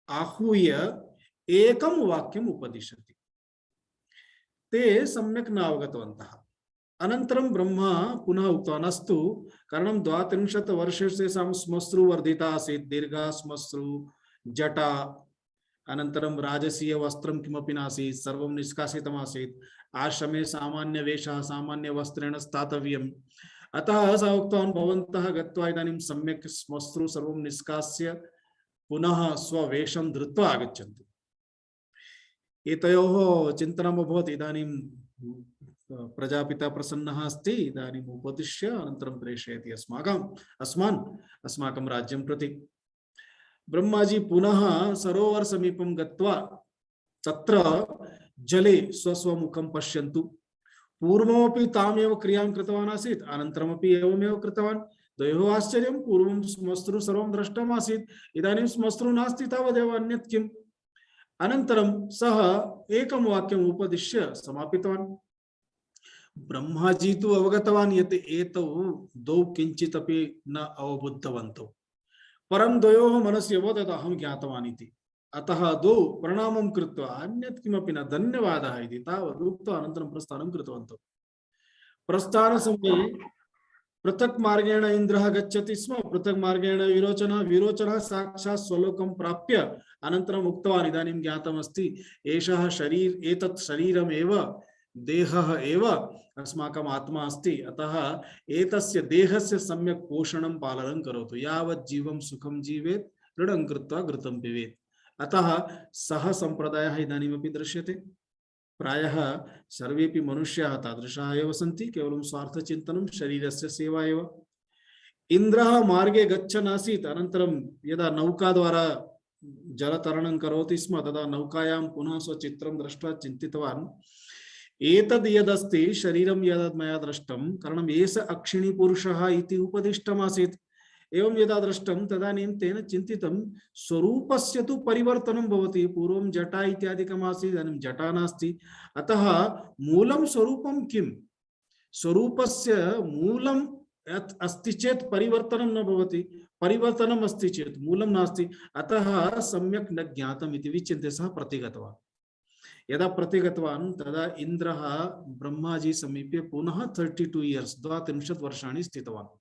आहूय एकं वाक्यम् उपदिशति। ते सम्यक् न अवगतवन्तः। अनन्तरं ब्रह्मा पुनः उक्तवान्, अस्तु, कारणं 32 वर्षेषु श्मश्रु वर्धिता आसीत्, दीर्घा श्मश्रु, जटा, अनन्तरं राजसीय वस्त्रं किमपि नासीत्, सर्वं निष्कासितम् आसीत्। आश्रमे सामान्य वेषः, सामान्य वस्त्रेण स्थातव्यम्। अतः सः उक्तवान्, भवन्तः गत्वा इदानीं सम्यक् श्मश्रु सर्वं निष्कास्य पुनः स्ववेषं धृत्वा आगच्छन्तु। एतयोः चिन्तनम् अभवत्, इदानीं प्रजापिता प्रसन्नः अस्ति, इदानीम् उपदिश्य अनन्तरं प्रेषयति अस्माकं राज्यं प्रति। ब्रह्माजी पुनः सरोवर समीपं गत्वा तत्र जले स्वस्वमुखं पश्यन्तु। पूर्वमपि तामेव क्रियां कृतवान् आसीत्, अनन्तरमपि एवमेव कृतवान्। द्वयोः आश्चर्यं, पूर्वं श्मश्रु सर्वं दृष्टम् आसीत्, इदानीं श्मश्रु नास्ति, तावदेव, अन्यत् किम्। अनन्तरं सः एकं वाक्यम् उपदिश्य समापितवान्। ब्रह्माजी तु अवगतवान् यत् एतौ द्वौ किञ्चित् अपि न अवबुद्धवन्तौ, परं द्वयोः मनसि अवदत् अहं ज्ञातवान् इति। अतः द्वौ प्रणामं कृत्वा अन्यत् किमपि न, धन्यवादः इति तावत् उक्त्वा अनन्तरं प्रस्थानं कृतवन्तौ। प्रस्थानसमये पृथक् मार्गेण इन्द्रः गच्छति स्म, पृथक् मार्गेण विरोचनः साक्षात् स्वलोकं प्राप्य अनन्तरम् उक्तवान्, इदानीं ज्ञातमस्ति एषः एतत् शरीरमेव, देहः एव अस्माकम् आत्मा अस्ति, अतः एतस्य देहस्य सम्यक् पोषणं पालनं करोतु, यावत् जीवं सुखं जीवेत्, ऋणं कृत्वा घृतं पिबेत्। अतः सः सम्प्रदायः इदानीमपि दृश्यते। प्रायः सर्वेपि मनुष्याः तादृशाः एव सन्ति, केवलं स्वार्थचिन्तनं, शरीरस्य सेवा एव। इन्द्रः मार्गे गच्छन् आसीत्, अनन्तरं यदा नौकाद्वारा जलतरणं करोति स्म, तदा नौकायां पुनः स्वचित्रं दृष्ट्वा चिन्तितवान्, एतद् यदस्ति शरीरं यद् मया दृष्टं, कारणम् एष अक्षिणी पुरुषः इति उपदिष्टमासीत्, एवं यदा दृष्टं तदानीं तेन चिन्तितं स्वरूपस्य तु परिवर्तनं भवति। पूर्वं जटा इत्यादिकम् आसीत्, इदानीं जटा नास्ति। अतः मूलं स्वरूपं किं? स्वरूपस्य मूलं यत् अस्ति चेत् परिवर्तनं न भवति, परिवर्तनम् अस्ति चेत् मूलं नास्ति। अतः सम्यक् न ज्ञातम् इति विचिन्त्य सः प्रतिगतवान्। यदा प्रतिगतवान् तदा इन्द्रः ब्रह्माजी समीपे पुनः 32 इयर्स् 32 वर्षाणि स्थितवान्।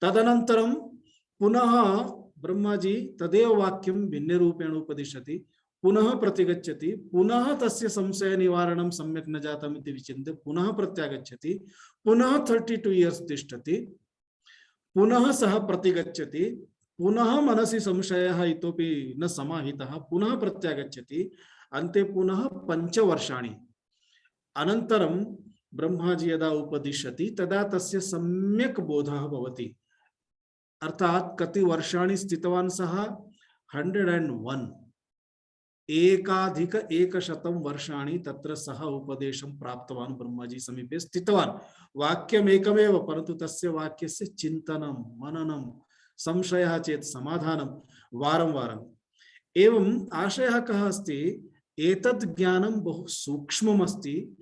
तदनन्तरं पुनः ब्रह्माजी तदेव वाक्यं भिन्नरूपेण उपदिशति, पुनः प्रतिगच्छति, पुनः तस्य संशय निवारणं सम्यक् न जातम् इति विचिन्त्य पुनः प्रत्यागच्छति, पुनः 32 इयर्स् तिष्ठति, पुनः सः प्रतिगच्छति, पुनः मनसि संशयः इतोपि न समाहितः, पुनः प्रत्यागच्छति, अन्ते पुनः 5 वर्षाणि अनन्तरं ब्रह्माजी यदा उपदिशति तदा तस्य सम्यक् बोधः भवति। अर्थात कति वर्षाणि स्थितवान् सः? 101 एकाधिक 100 वर्षाणि तत्र सः उपदेशं प्राप्तवान्, ब्रह्माजी समीपे स्थितवान्। वाक्यम् एकमेव, परन्तु तस्य वाक्यस्य चिन्तनं, मननं, संशयः चेत् समाधानं वारं वारम्। एवम् आशयः कः अस्ति? एतद् ज्ञानं बहु सूक्ष्मम् अस्ति।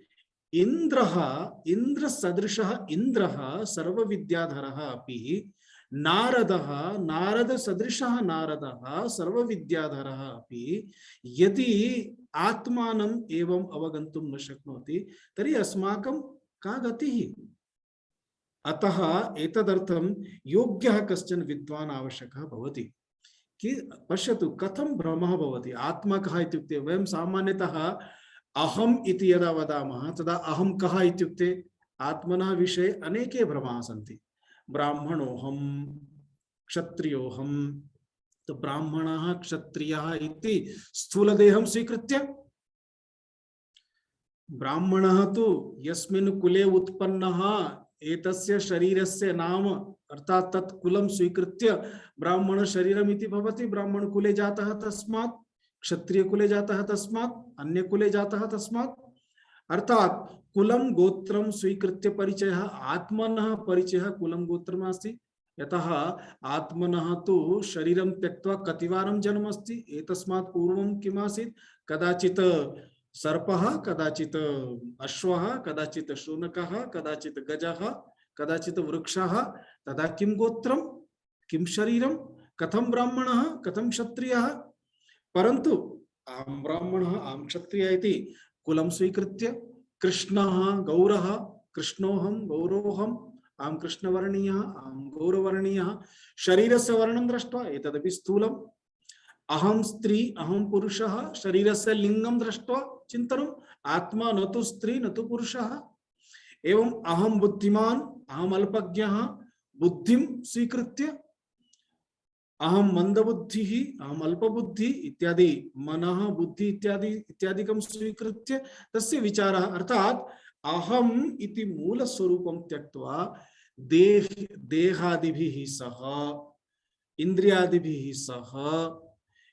इन्द्रः, इन्द्रसदृशः इन्द्रः, सर्वविद्याधरः अपि, नारदः, नारदसदृशः नारदः, सर्वविद्याधरः अपि यदि आत्मानम् एवम् अवगन्तुं न शक्नोति तर्हि अस्माकं का गतिः? अतः एतदर्थं योग्यः कश्चन विद्वान् आवश्यकः भवति। कि पश्यतु कथं भ्रमः भवति। आत्मा कः इत्युक्ते वयं सामान्यतः अहम् इति यदा वदामः तदा अहं कः इत्युक्ते आत्मनः विषये अनेके भ्रमाः सन्ति। ब्राह्मणोऽहं, क्षत्रियोऽहं, तो ब्राह्मणः क्षत्रियः इति स्थूलदेहं स्वीकृत्य, ब्राह्मणः तु यस्मिन् कुले उत्पन्नः एतस्य शरीरस्य नाम अर्थात तत् कुलं स्वीकृत्य ब्राह्मण शरीरम् इति भवति। ब्राह्मण कुले जातः तस्मात्, क्षत्रिय कुले जातः तस्मात्, अन्य कुले जातः तस्मात्। अर्थात कुलं गोत्रं स्वीकृत्य परिचयः, आत्मनः परिचयः कुलं गोत्रम् अस्ति। यतः आत्मनः तु शरीरं त्यक्त्वा कतिवारं जन्म अस्ति। एतस्मात् पूर्वं किम् आसीत्? कदाचित् सर्पः, कदाचित् अश्वः, कदाचित् शुनकः, कदाचित् गजः, कदाचित् वृक्षः। तदा किं गोत्रं, किं शरीरं, कथं ब्राह्मणः, कथं क्षत्रियः? परन्तु अहं ब्राह्मणः, अहं क्षत्रियः इति कुलं स्वीकृत्य कृष्णः गौरः, कृष्णोऽहं गौरोऽहम्, अहं कृष्णवर्णीयः, अहं गौरवर्णीयः, शरीरस्य वर्णं दृष्ट्वा एतदपि स्थूलम्। अहं स्त्री, अहं पुरुषः, शरीरस्य लिंगं दृष्ट्वा चिन्तनम्, आत्मा न तु स्त्री न तु पुरुषः। एवं अहं बुद्धिमान्, अहम् अल्पज्ञः, बुद्धिं स्वीकृत्य अहं मंदबुद्धिः, अहम् अल्पबुद्धि इत्यादि मनः बुद्धि इत्यादि इत्यादिकं स्वीकृत्य तस्य विचारः। अर्थात अहम् इति मूलस्वरूपं त्यक्त्वा देहादिभिः सह इन्द्रियादिभिः सह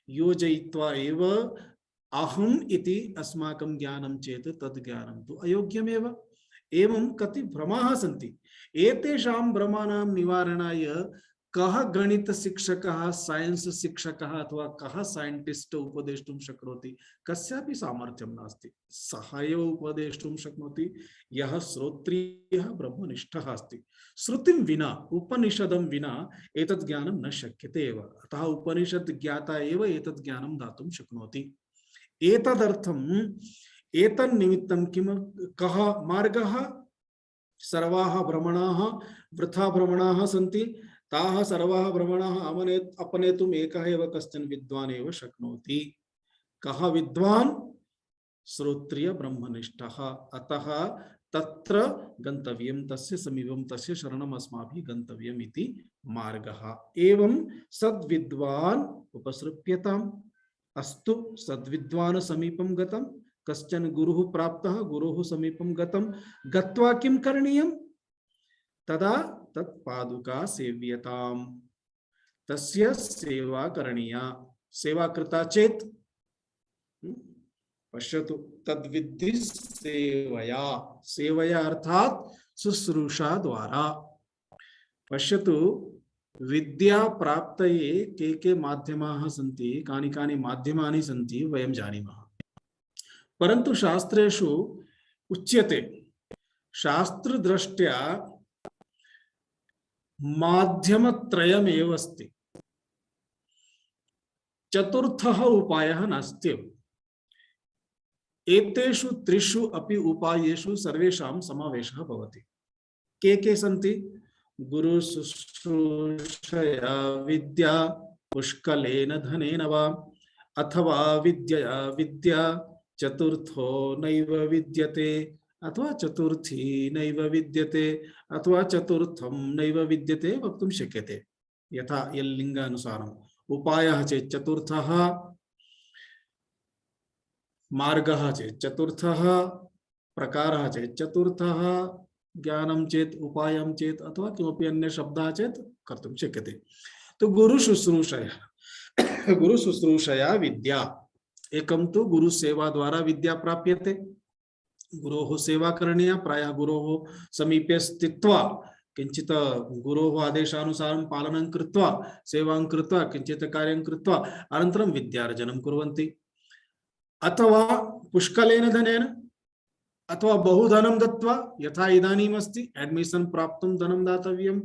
योजयित्वा एव अहम् इति अस्माकं ज्ञानं चेत् तद् ज्ञानं तु अयोग्यमेव। एवं कति भ्रमाः सन्ति। एतेषां भ्रमाणां निवारणाय कः गणित शिक्षकः, साइंस शिक्षकः अथवा कः साइंटिस्ट उपदेष्टुं शक्नोति? कस्यापि सामर्थ्यं नास्ति। सः एव उपदेष्टुं शक्नोति यः श्रोत्रियः ब्रह्मनिष्ठः अस्ति। श्रुतिं विना, उपनिषदं विना एतद् ज्ञानं न शक्यते एव। अतः उपनिषद् ज्ञाता एव एतद् ज्ञानं दातुं शक्नोति। एतदर्थम् एतन्निमित्तं किं कः मार्गः? सर्वाः भ्रमणाः वृथा भ्रमणाः सन्ति। ताः सर्वाः भ्रमणाः अपनेतुम् एकः एव कश्चन विद्वान् एव शक्नोति। कः विद्वान्? श्रोत्रिय ब्रह्मनिष्ठः। अतः तत्र गन्तव्यं, तस्य समीपं, तस्य शरणम् अस्माभिः गन्तव्यम् इति मार्गः। एवं सद्विद्वान् उपसृप्यताम्। अस्तु, सद्विद्वान् समीपं गतं, कश्चन गुरुः प्राप्तः, गुरोः समीपं गतं, गत्वा किं करणीयं? तदा तत्पादुका सेव्यताम्, तस्य सेवा करणीया। सेवा कृता चेत् पश्यतु तद्विद्धि सेवया। सेवया अर्थात शुश्रूषा द्वारा। पश्यतु विद्या प्राप्तये के माध्यमाः सन्ति, कानि कानि माध्यमानि सन्ति वयं जानीमः। परन्तु शास्त्रेषु उच्यते शास्त्रदृष्ट्या माध्यमत्रयमेव अस्ति, चतुर्थः उपायः नास्ति। एतेषु त्रिषु अपि उपायेषु सर्वेषां समावेशः भवति। के सन्ति? गुरु शुश्रूषया विद्या, पुष्कलेन धनेन वा, अथवा विद्यया विद्या, चतुर्थो नैव विद्यते, अथवा चतुर्थी नैव विद्यते, अथवा चतुर्थं नैव विद्यते वक्तुं शक्यते। यथा यल्लिङ्गानुसारम् उपायः चेत् चतुर्थः, मार्गः चेत् चतुर्थः, प्रकारः चेत् चतुर्थः, ज्ञानं चेत् उपायं चेत् अथवा किमपि अन्य शब्दः चेत् कर्तुं शक्यते। तो गुरु शुश्रूषया विद्या, एकं तु गुरु सेवा द्वारा विद्या प्राप्यते। गुरोः सेवा करणीया, प्रायः गुरोः समीपे स्थित्वा किंचित गुरोः आदेशानुसारं पालनं कृत्वा सेवां कृत्वा किंचित कार्यं कृत्वा अनन्तरं विद्यार्जनं कुर्वन्ति। अथवा पुष्कलेन धनेन, अथवा बहुधनं दत्वा, यथा इदानीम् अस्ति एडमिशन प्राप्तुं धनं दातव्यं,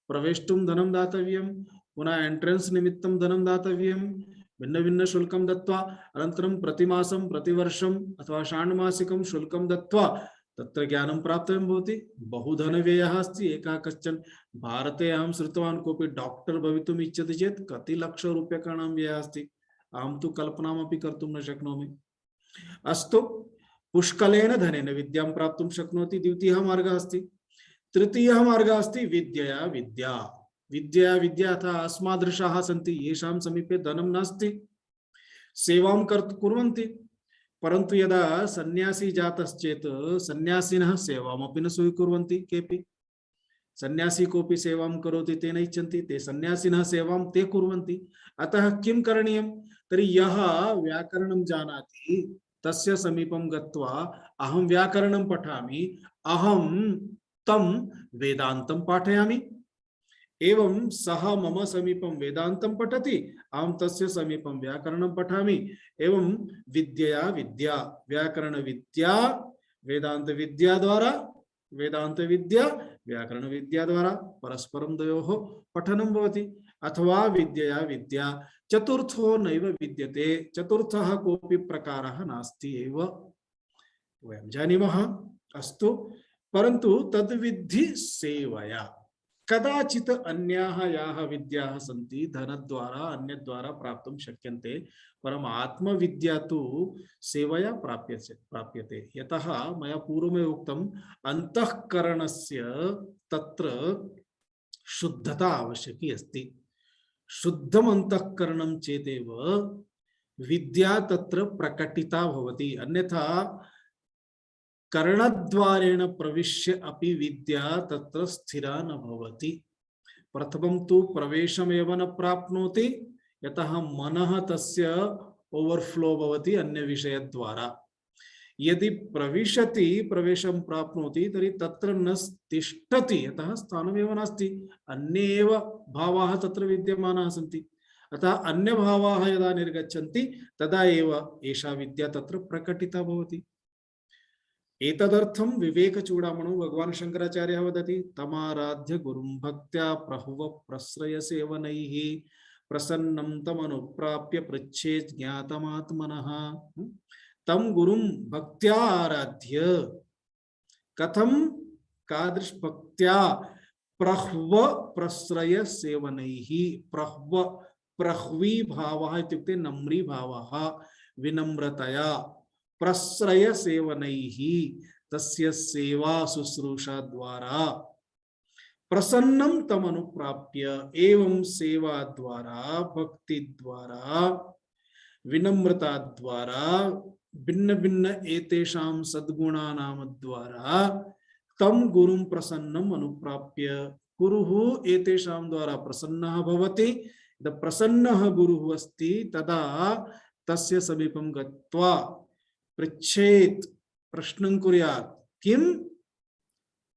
प्रवेष्टुं धनं दातव्यं, पुनः एंट्रेंस निमित्तं धनं दातव्यं, भिन्न भिन्न शुल्कं दत्वा अनन्तरं प्रतिमासं प्रतिवर्षम् अथवा षाण्मासिकं शुल्कं दत्वा तत्र ज्ञानं प्राप्तव्यं भवति। बहुधनव्ययः अस्ति। एकः कश्चन भारते अहं श्रुतवान् कोऽपि डॉक्टर भवितुम् इच्छति चेत् कति लक्षरूप्यकाणां व्ययः अस्ति, अहं तु कल्पनामपि कर्तुं न शक्नोमि। अस्तु, पुष्कलेन धनेन विद्यां प्राप्तुं शक्नोति, द्वितीयः मार्गः अस्ति। तृतीयः मार्गः अस्ति विद्यया विद्या। विद्या विद्या अतः अस्मादृशाः सन्ति येषां समीपे धनं नास्ति, सेवां कुर्वन्ति, परन्तु यदा सन्यासी जातश्चेत् सन्यासिनः सेवामपि न स्वीकुर्वन्ति। केपि सन्यासी कोऽपि सेवां करोति ते न इच्छन्ति, ते सन्यासिनः सेवां ते कुर्वन्ति। अतः किं करणीयं? तर्हि यः व्याकरणं जानाति तस्य समीपं गत्वा अहं व्याकरणं पठामि, अहं तं वेदान्तं पाठयामि। एवं सः मम समीपं वेदान्तं पठति, अहं तस्य समीपं व्याकरणं पठामि। एवं विद्यया विद्या, व्याकरण विद्या वेदांत विद्या द्वारा, वेदांत विद्या व्याकरण विद्या द्वारा परस्परं द्वयोः पठनं भवति। अथवा विद्यया विद्या, चतुर्थो नैव विद्यते, चतुर्थः कोऽपि प्रकारः नास्ति एव, वयं जानीमः। अस्तु, परन्तु तद्विद्धि सेवया। कदाचित् अन्याः याः विद्याः सन्ति धनद्वारा अन्यद्वारा प्राप्तुं शक्यन्ते, परम् आत्मविद्या तु सेवया प्राप्यते। यतः मया पूर्वमेव उक्तम्, अन्तःकरणस्य तत्र शुद्धता आवश्यकी अस्ति। शुद्धम् अन्तःकरणं चेदेव विद्या तत्र प्रकटिता भवति। अन्यथा कर्णद्वारेण प्रविश्य अपि विद्या तत्र स्थिरा न भवति। प्रथमं तु प्रवेशमेव न प्राप्नोति, यतः मनः तस्य ओवरफ्लो भवति अन्य विषयद्वारा। यदि प्रविशति, प्रवेशं प्राप्नोति, तर्हि तत्र न तिष्ठति, यतः स्थानमेव नास्ति, अन्ये एव भावाः तत्र विद्यमानाः सन्ति। अतः अन्य भावाः यदा निर्गच्छन्ति तदा एव एषा विद्या तत्र प्रकटिता भवति। एतदर्थं विवेकचूडामणौ भगवान् शंकराचार्यः वदति, तमाराध्य गुरुं भक्त्या प्रहुव प्रश्रय सेवनैः प्रसन्नं तमनुप्राप्य पृच्छेत् ज्ञातमात्मनः। तम गुरुं भक्त्या आराध्य, कथं कादृश भक्त्या? प्रह्व प्रश्रय सेवनैः। प्रह्व, प्रह्वी भावः इत्युक्ते नम्री भावः, विनम्रतया। प्रश्रय सेवनैः, तस्य सेवा शुश्रूषा द्वारा। प्रसन्नं तम अनुप्राप्य, एवं सेवा द्वारा, भक्ति द्वारा, विनम्रता द्वारा, भिन्न भिन्न एतेषां सद्गुणानां द्वारा तम गुरुं प्रसन्नम् अनुप्राप्य, गुरुः एतेषां द्वारा प्रसन्नः भवति। यदा प्रसन्नः गुरुः अस्ति तदा तस्य समीपं गत्वा पृच्छेत्, प्रश्नं कुर्यात्, किं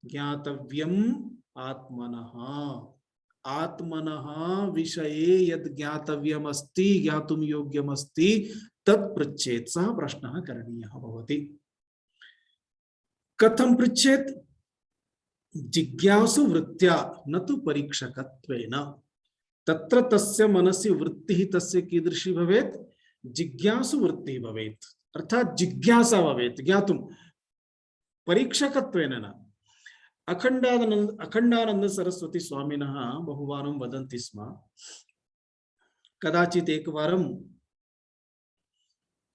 ज्ञातव्यम् आत्मनः, आत्मनः विषये यद् ज्ञातव्यमस्ति ज्ञातुं योग्यमस्ति तत् पृच्छेत् सः प्रश्नः करणीयः भवति। कथं पृच्छेत्? जिज्ञासु वृत्त्या न तु परीक्षकत्वेन। तत्र तस्य मनसि वृत्तिः तस्य कीदृशी भवेत्? जिज्ञासु वृत्तिः भवेत्, अर्थात् जिज्ञासा भवेत् ज्ञातुं, परीक्षकत्वेन न। अखंडानंद सरस्वती स्वामिनः बहुवारं वदन्ति स्म, कदाचित् एकवारं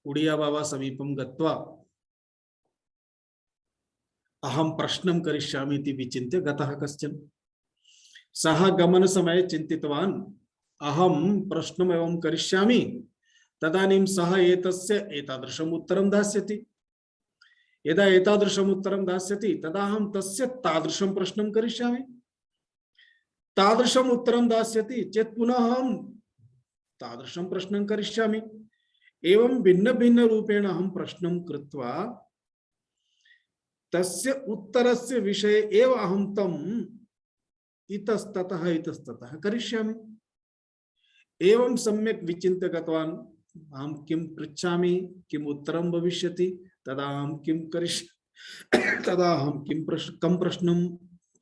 उडिया बाबा समीपं गत्वा अहं प्रश्नं करिष्यामि इति विचिन्त्य गतः कश्चन। सः गमनसमये चिन्तितवान् अहं प्रश्नम् एवं करिष्यामि, तदानीं सः एतादृशम् उत्तरं दास्यति। यदा एतादृशम् उत्तरं दास्यति तदा अहं तस्य तादृशं प्रश्नं करिष्यामि। तादृशम् उत्तरं दास्यति चेत् पुनः अहं तादृशं प्रश्नं करिष्यामि। एवं भिन्न भिन्न रूपेण अहं प्रश्नं कृत्वा तस्य उत्तरस्य विषये एव अहं तम् इतस्ततः करिष्यामि। एवं सम्यक् विचिन्त्य गतवान्, अहं किं पृच्छामि, किम् उत्तरं भविष्यति, तदा अहं किं करिष्यामि, तदा अहं कं प्रश्नं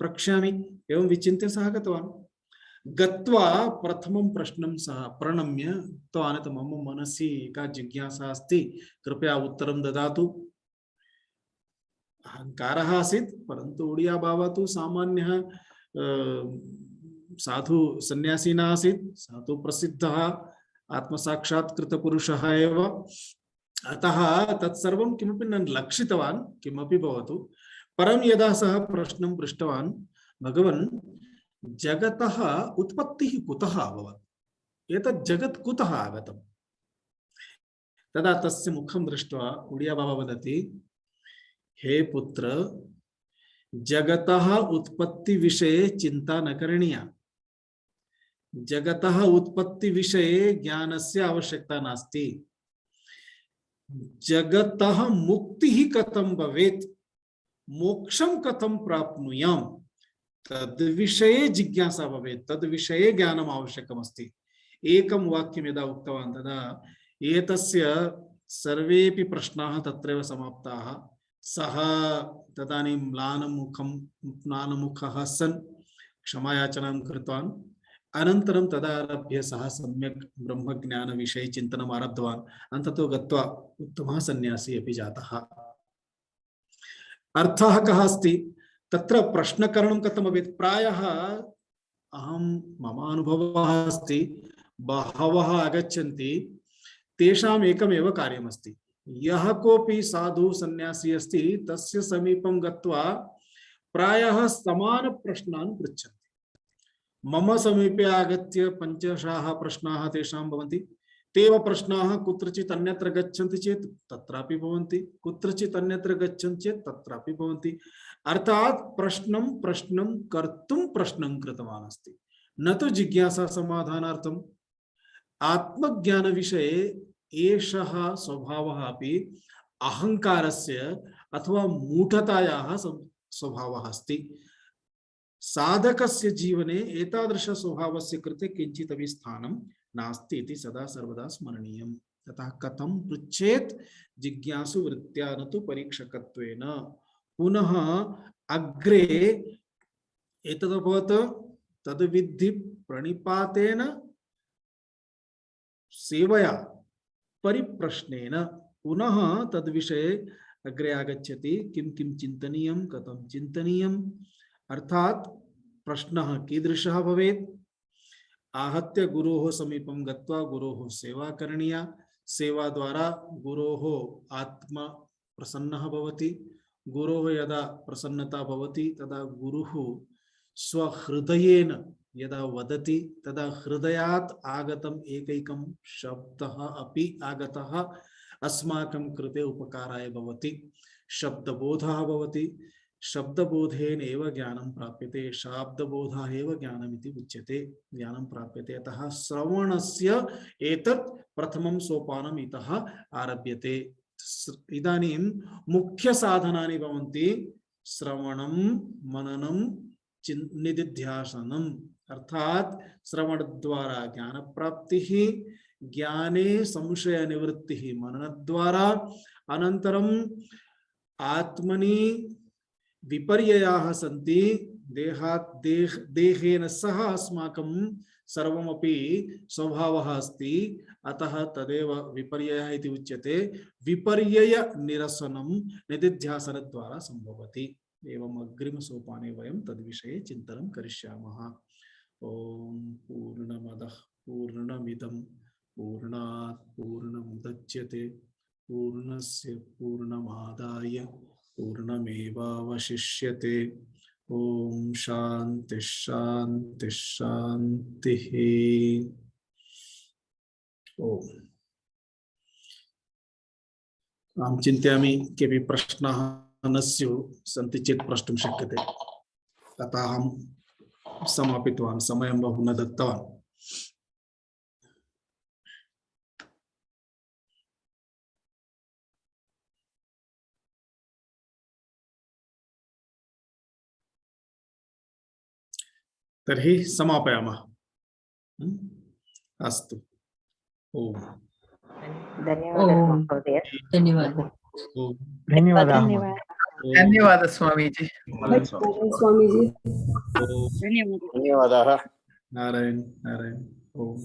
प्रक्ष्यामि, एवं विचिन्त्य सः गतवान्। गत्वा प्रथमं प्रश्नं सः प्रणम्य उक्तवान्, मम मनसि एका जिज्ञासा अस्ति, कृपया उत्तरं ददातु। अहंकारः आसीत्, परन्तु उडिया बाबा तु सामान्यः साधु सन्यासी न आसीत्, सः तु प्रसिद्धः आत्मसाक्षात्कृतपुरुषः एव। अतः तत्सर्वं किमपि न लक्षितवान्, किमपि भवतु। परं यदा सः प्रश्नं पृष्टवान्, भगवन् जगतः उत्पत्तिः कुतः अभवत्, एतत् जगत् कुतः आगतम्? तदा तस्य मुखं दृष्ट्वा उडिया बाबा वदति, हे पुत्र, जगतः उत्पत्ति विषये चिंता न करणीया। जगतः उत्पत्ति विषये ज्ञानस्य आवश्यकता नास्ति। जगतः मुक्तिः कथं भवेत्, मोक्षं कथं प्राप्नुयाम्, तद्विषये जिज्ञासा भवेत्, तद्विषये ज्ञानम् आवश्यकमस्ति। एकं वाक्यं यदा उक्तवान् तदा एतस्य सर्वेपि प्रश्नाः तत्रैव समाप्ताः। सः तदानीं म्लानमुखः सन् क्षमायाचनां कृतवान्। अनन्तरं तदारभ्य सः सम्यक् ब्रह्मज्ञानविषये चिन्तनम् आरब्धवान्। अन्ततो गत्वा उत्तमः सन्यासी अपि जातः। अर्थः कः अस्ति? तत्र प्रश्नकरणं कथं भवेत्? प्रायः मम अनुभवः अस्ति, बहवः आगच्छन्ति, तेषाम् एकमेव कार्यमस्ति, यः कोऽपि साधु सन्यासी अस्ति तस्य समीपं गत्वा प्रायः समान प्रश्नान् पृच्छन्ति। मम समीपे आगत्य पञ्चशः प्रश्नाः तेषां भवन्ति। तेव प्रश्नाः कुत्रचित् अन्यत्र गच्छन्ति चेत् तत्रापि भवन्ति, कुत्रचित् अन्यत्र गच्छन्ति चेत् तत्रापि भवन्ति। अर्थात् प्रश्नं कर्तुं प्रश्नं कृतवान् अस्ति, न तु जिज्ञासा समाधानार्थम्। आत्मज्ञानविषये एषः स्वभावः अपि अहंकारस्य अथवा मूढतायाः स्वभावः अस्ति। साधकस्य जीवने एतादृश स्वभावस्य कृते किञ्चित् अपि स्थानं नास्ति इति सदा सर्वदा स्मरणीयम्। ततः कथं पृच्छेत्? जिज्ञासु वृत्त्या न तु परीक्षकत्वेन। पुनः अग्रे एतदभवत् तद्विद्धि प्रणिपातेन सेवया परिप्रश्नेन। पुनः तद्विषये अग्रे आगच्छति, किं किं चिन्तनीयं, कथं चिन्तनीयम्। अर्थात् प्रश्नः कीदृशः भवेत्? आहत्य गुरोः समीपं गत्वा गुरोः सेवा करणीया। सेवा द्वारा गुरोः आत्मा प्रसन्नः भवति। गुरोः यदा प्रसन्नता भवति तदा गुरुः स्वहृदयेन यदा वदति तदा हृदयात् आगतम् एकैकं शब्दः अपि आगतः अस्माकं कृते उपकाराय भवति। शब्दबोधः भवति। शब्दबोधेन एव ज्ञानं प्राप्यते। शाब्दबोधः एव ज्ञानमिति उच्यते, ज्ञानं प्राप्यते। अतः श्रवणस्य एतत् प्रथमं सोपानम् इतः आरभ्यते। इदानीं मुख्य साधनानि भवन्ति श्रवणं, मननं, निदिध्यासनम अर्थात श्रवण द्वारा ज्ञान प्राप्ति, ज्ञाने संशय निवृत्ति मनन द्वारा, अनंतरम आत्मनि विपर्ययाः सन्ति, देहेन सह अस्माकं सर्वमपि स्वभावः अस्ति, अतः तदेव विपर्ययः इति उच्यते। विपर्यय निरसनं निदिध्यासन द्वारा संभवति। एवं अग्रिम सोपाने वयं तद्विषये चिन्तनं करिष्यामः। ओम पूर्णमदः पूर्णमिदं पूर्णात् पूर्णमुदच्यते पूर्णस्य पूर्णमादाय पूर्णमेवावशिष्यते। ओम शांति शांति शांति। ओम अहं चिन्तयामि केऽपि प्रश्नाः न स्युः, सन्ति चेत् प्रष्टुं शक्यते। तथा अहं समापितवान्, समयं बहु न दत्तवान्। तर्हि समापयामः। अस्तु। ओम धन्यवादः धन्यवादः धन्यवादः स्वामीजी। स्वामीजी धन्यवादः। नारायण नारायण। ओम